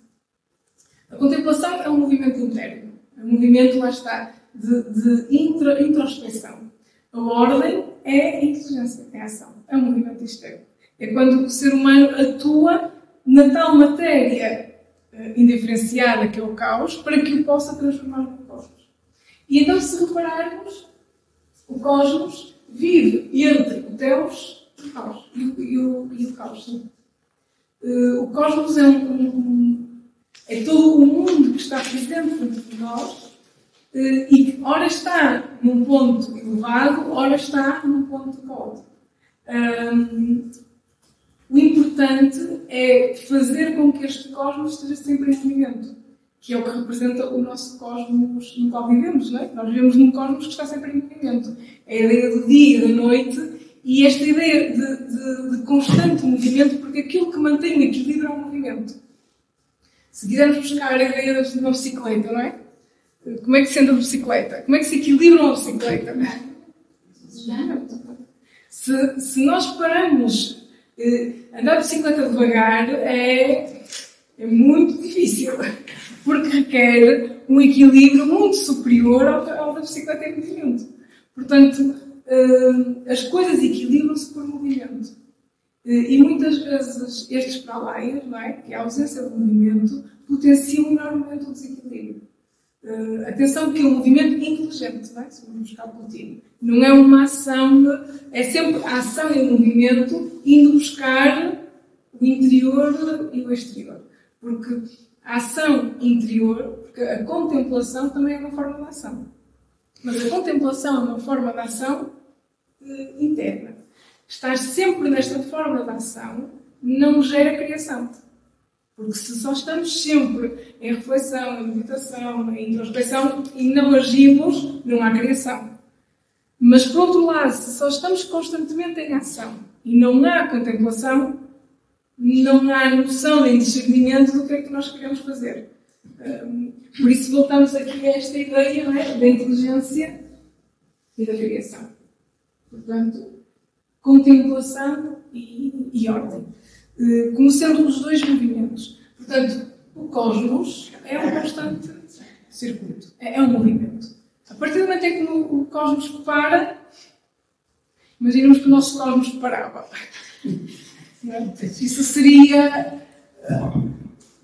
A contemplação é um movimento interno, é um movimento, lá está, de introspecção. A ordem é a inteligência, é a ação, é um movimento externo. É quando o ser humano atua na tal matéria indiferenciada que é o caos, para que o possa transformar no cosmos. E então, se repararmos, o cosmos vive entre o Teos e o caos. E o caos, sim. O cosmos é todo o mundo que está presente dentro de nós e que ora está num ponto elevado, ora está num ponto caótico. O importante é fazer com que este cosmos esteja sempre em movimento, que é o que representa o nosso cosmos no qual vivemos, não é? Nós vivemos num cosmos que está sempre em movimento. É a ideia do dia e da noite e esta ideia de constante movimento, porque aquilo que mantém o equilíbrio é o movimento. Se quisermos buscar a ideia de uma bicicleta, não é? Como é que se anda de bicicleta? Como é que se equilibra uma bicicleta? Se nós paramos andar de bicicleta devagar é muito difícil, porque requer um equilíbrio muito superior ao da bicicleta em movimento. Portanto, as coisas equilibram-se por movimento. E muitas vezes estes pralaias, não é? Que é a ausência de movimento, potenciam enormemente o desequilíbrio. Atenção que é um movimento inteligente, não é? Se vamos buscar o Plotino. Não é uma ação, é sempre a ação e o movimento indo buscar o interior e o exterior. Porque a ação interior, porque a contemplação também é uma forma de ação. Mas a contemplação é uma forma de ação interna. Estar sempre nesta forma de ação não gera criação. Porque se só estamos sempre em reflexão, em meditação, em introspecção e não agimos, não há criação. Mas, por outro lado, se só estamos constantemente em ação e não há contemplação, não há noção nem discernimento do que é que nós queremos fazer. Por isso voltamos aqui a esta ideia, não é? Da inteligência e da criação. Portanto, contemplação e ordem. Como sendo os dois movimentos. Portanto, o cosmos é um constante circuito, é um movimento. A partir do momento em que o cosmos para, imaginemos que o nosso cosmos parava. Isso seria,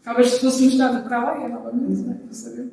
talvez se fosse no estado para lá, novamente, não é? Para saber.